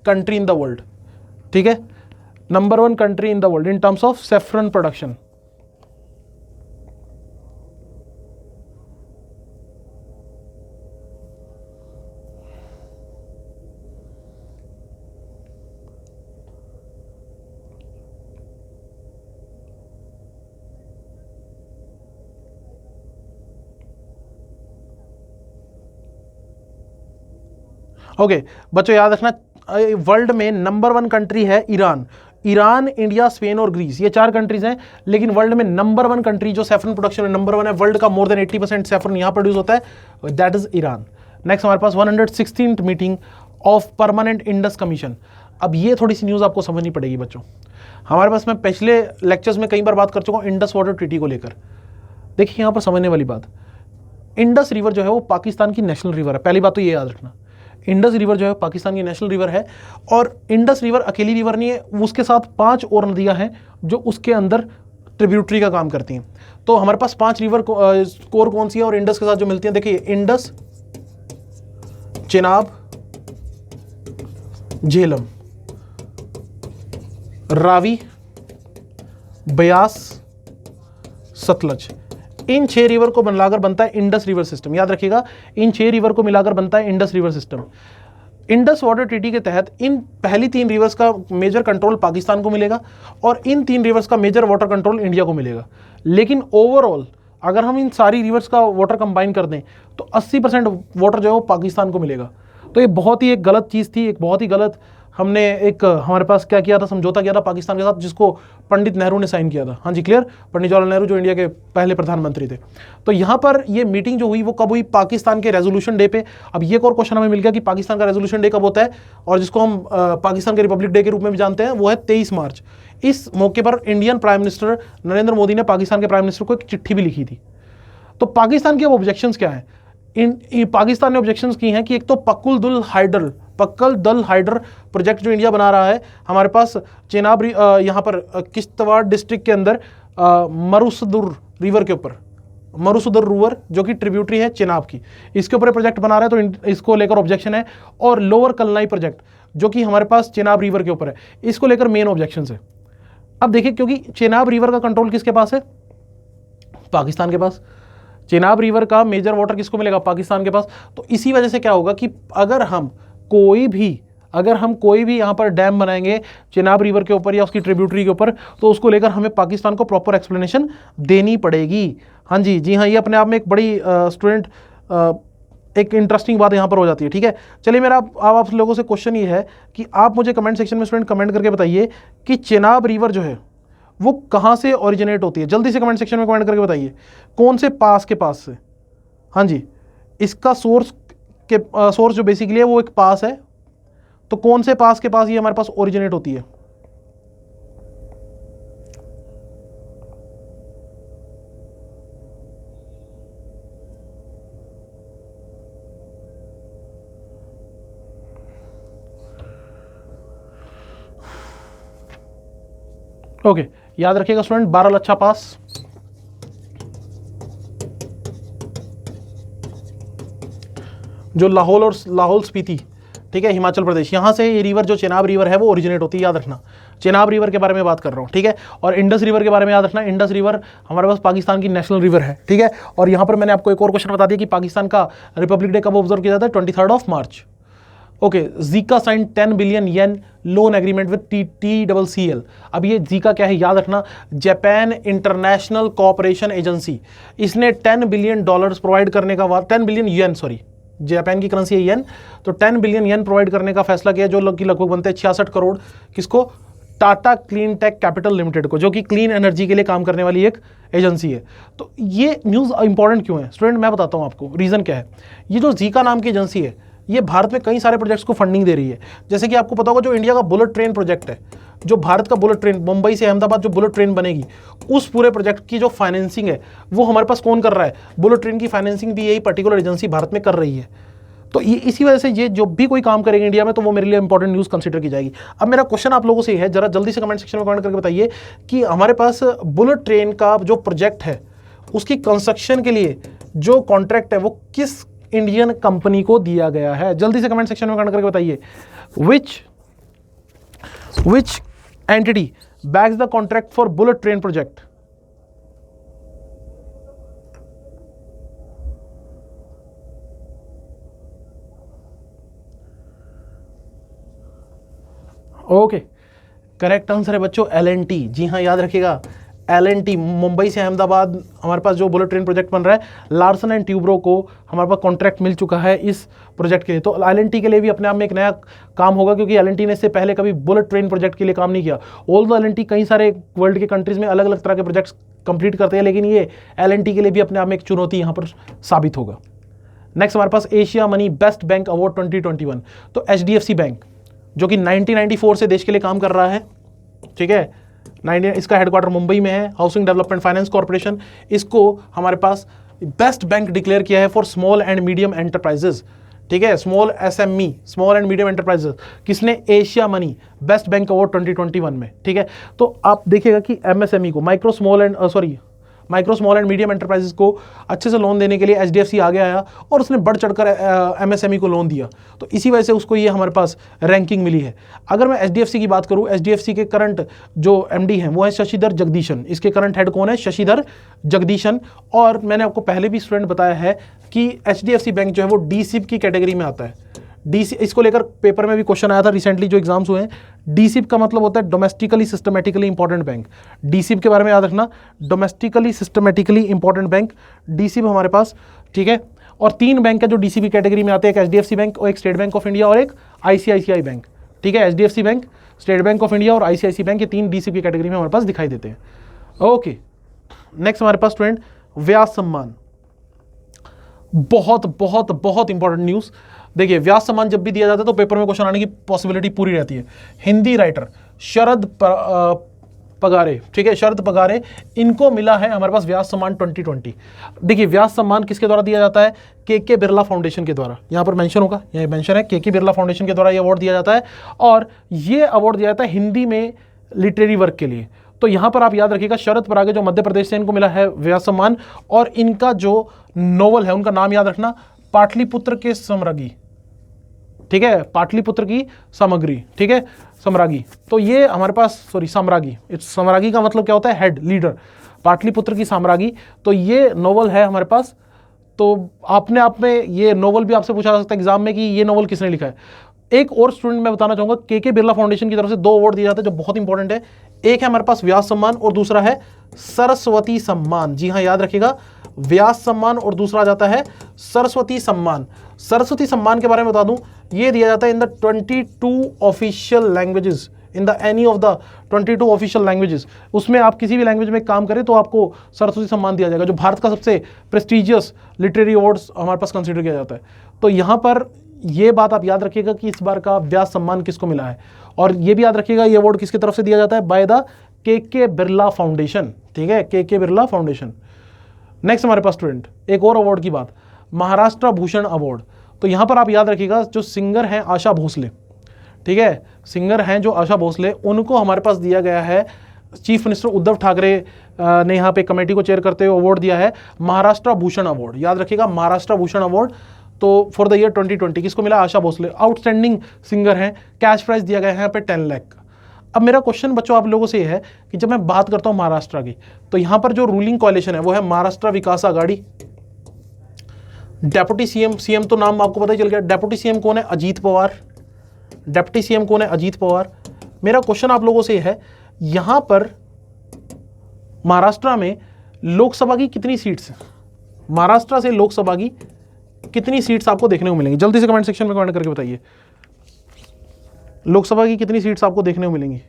country in the world, ठीक है, number 1 country in the world in terms of saffron production. Okay बच्चों, याद रखना वर्ल्ड में नंबर 1 कंट्री है ईरान। ईरान, इंडिया, स्पेन और ग्रीस, ये 4 कंट्रीज हैं। लेकिन वर्ल्ड में नंबर 1 कंट्री जो सैफरन प्रोडक्शन में नंबर 1 है, वर्ल्ड का मोर देन 80% सैफरन यहां प्रोड्यूस होता है, दैट इज ईरान। नेक्स्ट हमारे पास 116th meeting of permanent Indus commission. अब ये थोड़ी सी न्यूज आपको समझनी पड़ेगी बच्चों। हमारे पास, मैं पिछले लेक्चर्स में कई बार बात कर चुका हूं इंडस वाटर ट्रीटी को लेकर। देखिए यहां पर समझने वाली बात, इंडस रिवर जो है वो पाकिस्तान की नेशनल रिवर है। पहली बात तो ये याद रखना, इंडस रिवर जो है पाकिस्तान की नेशनल रिवर है। और इंडस रिवर अकेली रिवर नहीं है, उसके साथ 5 और नदियां हैं जो उसके अंदर ट्रिब्यूटरी का काम करती हैं। तो हमारे पास 5 रिवर कोर कौन सी है और इंडस के साथ जो मिलती हैं? देखिए, इंडस, चेनाब, झेलम, रावी, ब्यास, सतलज। इन 6 रिवर को मिलाकर बनता है इंडस रिवर सिस्टम। याद रखिएगा, इन 6 रिवर को मिलाकर बनता है Indus river system. Indus water treaty के तहत इन पहली 3 रिवर्स का मेजर कंट्रोल पाकिस्तान को मिलेगा और इन 3 रिवर्स का मेजर वाटर कंट्रोल इंडिया को मिलेगा। लेकिन ओवरऑल अगर हम इन सारी रिवर्स का वाटर कंबाइन कर दें तो 80% वाटर जो है वो पाकिस्तान को मिलेगा। तो ये बहुत ही एक गलत चीज़ थी, एक बहुत ही गलत हमने एक हमारे पास क्या किया था, समझौता किया था पाकिस्तान के साथ, जिसको पंडित नेहरू ने साइन किया था। हाँ जी, क्लियर, पंडित जवाहरलाल नेहरू जो इंडिया के पहले प्रधानमंत्री थे। तो यहाँ पर ये मीटिंग जो हुई वो कब हुई? पाकिस्तान के रेजोल्यूशन डे पे। अब ये एक और क्वेश्चन हमें मिल गया कि पाकिस्तान का रेजोल्यूशन डे कब होता है, और जिसको हम पाकिस्तान के रिपब्लिक डे के रूप में भी जानते हैं, वो है 23 मार्च। इस मौके पर Indian prime minister Narendra Modi ने पाकिस्तान के प्राइम मिनिस्टर को एक चिट्ठी भी लिखी थी। तो पाकिस्तान के अब ऑब्जेक्शंस क्या हैं? पाकिस्तान ने ऑब्जेक्शंस की हैं कि एक तो पक्कल दल हाइडर प्रोजेक्ट जो इंडिया बना रहा है, हमारे पास चेनाब यहाँ पर किश्तवाड़ डिस्ट्रिक्ट के अंदर मरुसदुर रिवर के ऊपर, मरुसदुर रिवर जो कि ट्रिब्यूटरी है चेनाब की, इसके ऊपर प्रोजेक्ट बना रहा है, तो इसको लेकर ऑब्जेक्शन है। और लोअर कलनाई प्रोजेक्ट जो कि हमारे पास चेनाब रिवर के ऊपर है, इसको लेकर मेन ऑब्जेक्शन है। अब देखिए, क्योंकि चेनाब रिवर का कंट्रोल किसके पास है? पाकिस्तान के पास। चेनाब रिवर का मेजर वाटर किसको मिलेगा? पाकिस्तान के पास। तो इसी वजह से क्या होगा कि अगर हम कोई भी यहाँ पर डैम बनाएंगे चेनाब रिवर के ऊपर या उसकी ट्रिब्यूटरी के ऊपर, तो उसको लेकर हमें पाकिस्तान को प्रॉपर एक्सप्लेनेशन देनी पड़ेगी। हाँ जी, जी हाँ, ये अपने आप में एक बड़ी एक इंटरेस्टिंग बात यहाँ पर हो जाती है। ठीक है, चलिए, मेरा आप लोगों से क्वेश्चन ये है कि आप मुझे कमेंट सेक्शन में स्टूडेंट कमेंट करके बताइए कि चेनाब रिवर जो है वो कहाँ से ओरिजिनेट होती है। जल्दी से कमेंट सेक्शन में कमेंट करके बताइए, कौन से पास के पास से। हाँ जी, इसका सोर्स जो बेसिकली है वो एक पास है, तो कौन से पास के पास ये हमारे पास ओरिजिनेट होती है? ओके, याद रखिएगा स्टूडेंट, बारालाचा पास, जो लाहौल और लाहौल स्पीति ठीक है, हिमाचल प्रदेश, यहाँ से ये रिवर जो चेनाब रिवर है वो ओरिजिनेट होती है, याद रखना। चेनाब रिवर के बारे में बात कर रहा हूँ, ठीक है। और इंडस रिवर के बारे में याद रखना, इंडस रिवर हमारे पास पाकिस्तान की नेशनल रिवर है, ठीक है। और यहाँ पर मैंने आपको एक और क्वेश्चन बता दिया कि पाकिस्तान का रिपब्लिक डे कब ऑब्जर्व किया जाता है, 23 मार्च। Okay, JICA sign 10 billion yen loan agreement with TCCL। अब ये जीका क्या है, याद रखना, जापान इंटरनेशनल कोऑपरेशन एजेंसी। इसने $10 बिलियन प्रोवाइड करने का 10 बिलियन येन, सॉरी जापान की करेंसी है येन, तो 10 बिलियन येन प्रोवाइड करने का फैसला किया, जो लगभग बनते हैं 66 करोड़। किसको? Tata clean tech capital limited को, जो कि क्लीन एनर्जी के लिए काम करने वाली एक एजेंसी है। तो ये न्यूज़ इंपॉर्टेंट क्यों है स्टूडेंट, मैं बताता हूँ आपको रीज़न क्या है। ये जो जीका नाम की एजेंसी है, ये भारत में कई सारे प्रोजेक्ट्स को फंडिंग दे रही है। जैसे कि आपको पता होगा, जो इंडिया का बुलेट ट्रेन प्रोजेक्ट है, जो भारत का बुलेट ट्रेन, मुंबई से अहमदाबाद जो बुलेट ट्रेन बनेगी, उस पूरे प्रोजेक्ट की जो फाइनेंसिंग है वो हमारे पास कौन कर रहा है? बुलेट ट्रेन की फाइनेंसिंग भी यही पर्टिकुलर एजेंसी भारत में कर रही है। तो ये इसी वजह से ये जो भी कोई काम करेंगे इंडिया में, तो वो मेरे लिए इंपॉर्टेंट न्यूज़ कंसीडर की जाएगी। अब मेरा क्वेश्चन आप लोगों से है, जरा जल्दी से कमेंट सेक्शन में कमेंट करके बताइए कि हमारे पास बुलेट ट्रेन का जो प्रोजेक्ट है, उसकी कंस्ट्रक्शन के लिए जो कॉन्ट्रैक्ट है वो किस इंडियन कंपनी को दिया गया है। जल्दी से कमेंट सेक्शन में कमेंट करके बताइए, which entity backs the contract for bullet train project. Okay, correct answer है बच्चों L&T। जी हाँ, याद रखिएगा L&T, मुंबई से अहमदाबाद हमारे पास जो बुलेट ट्रेन प्रोजेक्ट बन रहा है, लार्सन एंड ट्यूब्रो को हमारे पास कॉन्ट्रैक्ट मिल चुका है इस प्रोजेक्ट के लिए। तो L&T के लिए भी अपने आप में एक नया काम होगा, क्योंकि L&T ने इससे पहले कभी बुलेट ट्रेन प्रोजेक्ट के लिए काम नहीं किया। ऑल्दो L&T कई सारे वर्ल्ड के कंट्रीज में अलग अलग तरह के प्रोजेक्ट्स कंप्लीट करते हैं, लेकिन ये L&T के लिए भी अपने आप में एक चुनौती यहाँ पर साबित होगा। नेक्स्ट हमारे पास Asia money best bank award 2021। तो HDFC बैंक, जो कि 1994 से देश के लिए काम कर रहा है, ठीक है, इसका हेडक्वार्टर मुंबई में है, हाउसिंग डेवलपमेंट फाइनेंस कॉर्पोरेशन, इसको हमारे पास बेस्ट बैंक डिक्लेयर किया है for small and medium enterprises, ठीक है, small SME, small and medium enterprises. किसने? Asia money best bank award 2021 में, ठीक है। तो आप देखिएगा कि MSME को, micro small and medium enterprises को अच्छे से लोन देने के लिए HDFC आगे आया और उसने बढ़ चढ़कर MSME को लोन दिया। तो इसी वजह से उसको ये हमारे पास रैंकिंग मिली है। अगर मैं HDFC की बात करूं, HDFC के करंट जो MD हैं वो है शशिधर जगदीशन। इसके करंट हेड कौन है? शशिधर जगदीशन। और मैंने आपको पहले भी स्टूडेंट बताया है कि HDFC बैंक जो है वो DSIP की कैटेगरी में आता है। इसको लेकर पेपर में भी क्वेश्चन आया था रिसेंटली जो एग्जाम्स हुए हैं। DSIP का मतलब होता है domestically systematically important bank. DSIP के बारे में याद रखना, domestically systematically important bank, DSIP हमारे पास, ठीक है। और 3 बैंक है जो DSIP कैटेगरी में आते हैं, एक HDFC बैंक और एक स्टेट बैंक ऑफ इंडिया और एक ICICI बैंक, ठीक है। HDFC bank, state bank of India और ICICI बैंक, ये 3 DSIP की कैटेगरी में हमारे पास दिखाई देते हैं। ओके, नेक्स्ट हमारे पास स्टूडेंट व्यास सम्मान, बहुत बहुत बहुत इंपॉर्टेंट न्यूज़। देखिए, व्यास सम्मान जब भी दिया जाता है तो पेपर में क्वेश्चन आने की पॉसिबिलिटी पूरी रहती है। हिंदी राइटर शरद पगारे, ठीक है, शरद पगारे, इनको मिला है हमारे पास व्यास सम्मान 2020। देखिए, व्यास सम्मान किसके द्वारा दिया जाता है? KK बिरला फाउंडेशन के द्वारा। यहाँ पर मेंशन होगा, यहाँ मेंशन है, KK बिरला फाउंडेशन के द्वारा ये अवार्ड दिया जाता है। और ये अवार्ड दिया जाता है हिंदी में लिटरेरी वर्क के लिए। तो यहाँ पर आप याद रखिएगा, शरद परागे जो मध्य प्रदेश से, इनको मिला है व्यास सम्मान। और इनका जो नोवेल है, उनका नाम याद रखना, पाटलिपुत्र के सम्रागी, ठीक है, पाटलिपुत्र की सामग्री, ठीक है, सम्रागी। तो ये हमारे पास, सॉरी साम्रागी, सम्रागी का मतलब क्या होता है? हेड, लीडर, पाटलिपुत्र की साम्रागी। तो ये नोवेल है हमारे पास। तो आपने आप में ये नोवेल भी आपसे पूछा जा सकता है एग्जाम में कि ये नोवेल किसने लिखा है। एक और स्टूडेंट मैं बताना चाहूंगा, KK बिरला फाउंडेशन की तरफ से 2 अवार्ड दिए जाते हैं जो बहुत इंपॉर्टेंट है। एक है हमारे पास व्यास सम्मान और दूसरा है सरस्वती सम्मान। जी हाँ, याद रखिएगा, व्यास सम्मान और दूसरा जाता है सरस्वती सम्मान। सरस्वती सम्मान के बारे में बता दूं, ये दिया जाता है in the 22 official languages, in the any of the 22 official languages. उसमें आप किसी भी लैंग्वेज में काम करें तो आपको सरस्वती सम्मान दिया जाएगा, जो भारत का सबसे प्रेस्टिजियस लिटरेरी अवार्ड्स हमारे पास कंसिडर किया जाता है। तो यहाँ पर ये बात आप याद रखिएगा कि इस बार का व्यास सम्मान किसको मिला है। और ये भी याद रखिएगा, ये अवार्ड किसकी तरफ से दिया जाता है? By the KK Birla foundation, ठीक है, KK बिरला फाउंडेशन। नेक्स्ट हमारे पास स्टूडेंट एक और अवार्ड की बात, महाराष्ट्र भूषण अवार्ड। तो यहाँ पर आप याद रखिएगा, जो सिंगर हैं आशा भोसले, ठीक है, सिंगर हैं जो आशा भोसले, उनको हमारे पास दिया गया है, चीफ मिनिस्टर उद्धव ठाकरे ने यहाँ पे कमेटी को चेयर करते हुए अवार्ड दिया है महाराष्ट्र भूषण अवार्ड। याद रखिएगा, महाराष्ट्र भूषण अवार्ड। तो फॉर द ईयर 2020 किसको मिला? आशा भोसले, आउटस्टैंडिंग सिंगर हैं। कैश प्राइज दिया गया है यहाँ पे 10 लाख। अब मेरा क्वेश्चन बच्चों आप लोगों से ये है कि जब मैं बात करता हूँ महाराष्ट्र की, तो यहाँ पर जो रूलिंग कोalition है वो है महाराष्ट्र विकास आघाड़ी। डेप्यूटी सीएम तो नाम आपको पता ही चल गया। डेप्यूटी सीएम कौन है? अजीत पवार। डेप्यूटी सीएम कौन है? अजीत पवार। मेरा क्वेश्चन आप लोगों से है, यहां पर महाराष्ट्र में लोकसभा की कितनी सीट्स हैं? महाराष्ट्र से लोकसभा की कितनी सीट्स आपको देखने को मिलेंगी? जल्दी से कमेंट सेक्शन में कमेंट करके बताइए, लोकसभा की कितनी सीट्स आपको देखने को मिलेंगी?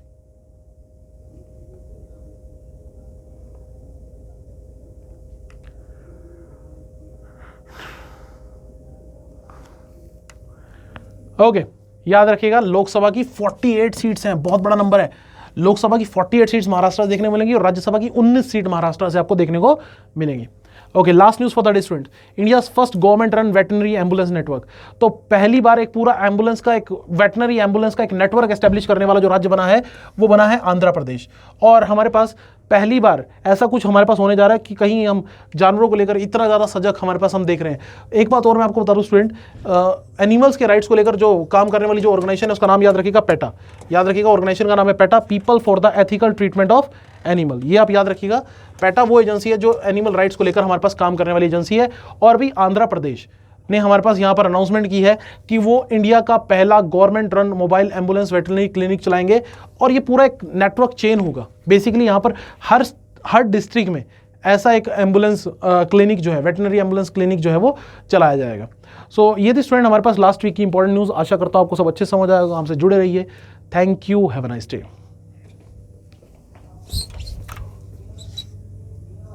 ओके, याद रखिएगा लोकसभा की 48 सीट्स हैं, बहुत बड़ा नंबर है। लोकसभा की 48 सीट्स महाराष्ट्र से देखने को मिलेंगी और राज्यसभा की 19 सीट महाराष्ट्र से आपको देखने को मिलेंगी। Okay, last news for the day student, India's first government run veterinary ambulance network. तो पहली बार एक पूरा एम्बुलेंस का, एक वेटनरी एम्बुलेंस का एक नेटवर्क एस्टेब्लिश करने वाला जो राज्य बना है वो बना है आंध्र प्रदेश। और हमारे पास पहली बार ऐसा कुछ हमारे पास होने जा रहा है कि कहीं हम जानवरों को लेकर इतना ज़्यादा सजग हमारे पास हम देख रहे हैं। एक बात और मैं आपको बता दूं स्टूडेंट, एनिमल्स के राइट्स को लेकर जो काम करने वाली जो ऑर्गेनाइजेशन है उसका नाम याद रखिएगा, पेटा। याद रखिएगा ऑर्गेनाइजेशन का नाम है PETA, people for the ethical treatment of animal. ये आप याद रखिएगा, पेटा वो एजेंसी है जो एनिमल राइट्स को लेकर हमारे पास काम करने वाली एजेंसी है। और भी आंध्र प्रदेश ने हमारे पास यहाँ पर अनाउंसमेंट की है कि वो इंडिया का पहला government run mobile ambulance veterinary clinic चलाएंगे और ये पूरा एक नेटवर्क चेन होगा। बेसिकली यहाँ पर हर डिस्ट्रिक्ट में ऐसा एक एम्बुलेंस क्लिनिक जो है, वेटरनरी एम्बुलेंस क्लिनिक जो है वो चलाया जाएगा। सो ये थी स्टूडेंट हमारे पास लास्ट वीक की इंपॉर्टेंट न्यूज़। आशा करता हूँ आपको सब अच्छे समझ आएगा। हमसे जुड़े रहिए। Thank you, have a nice day.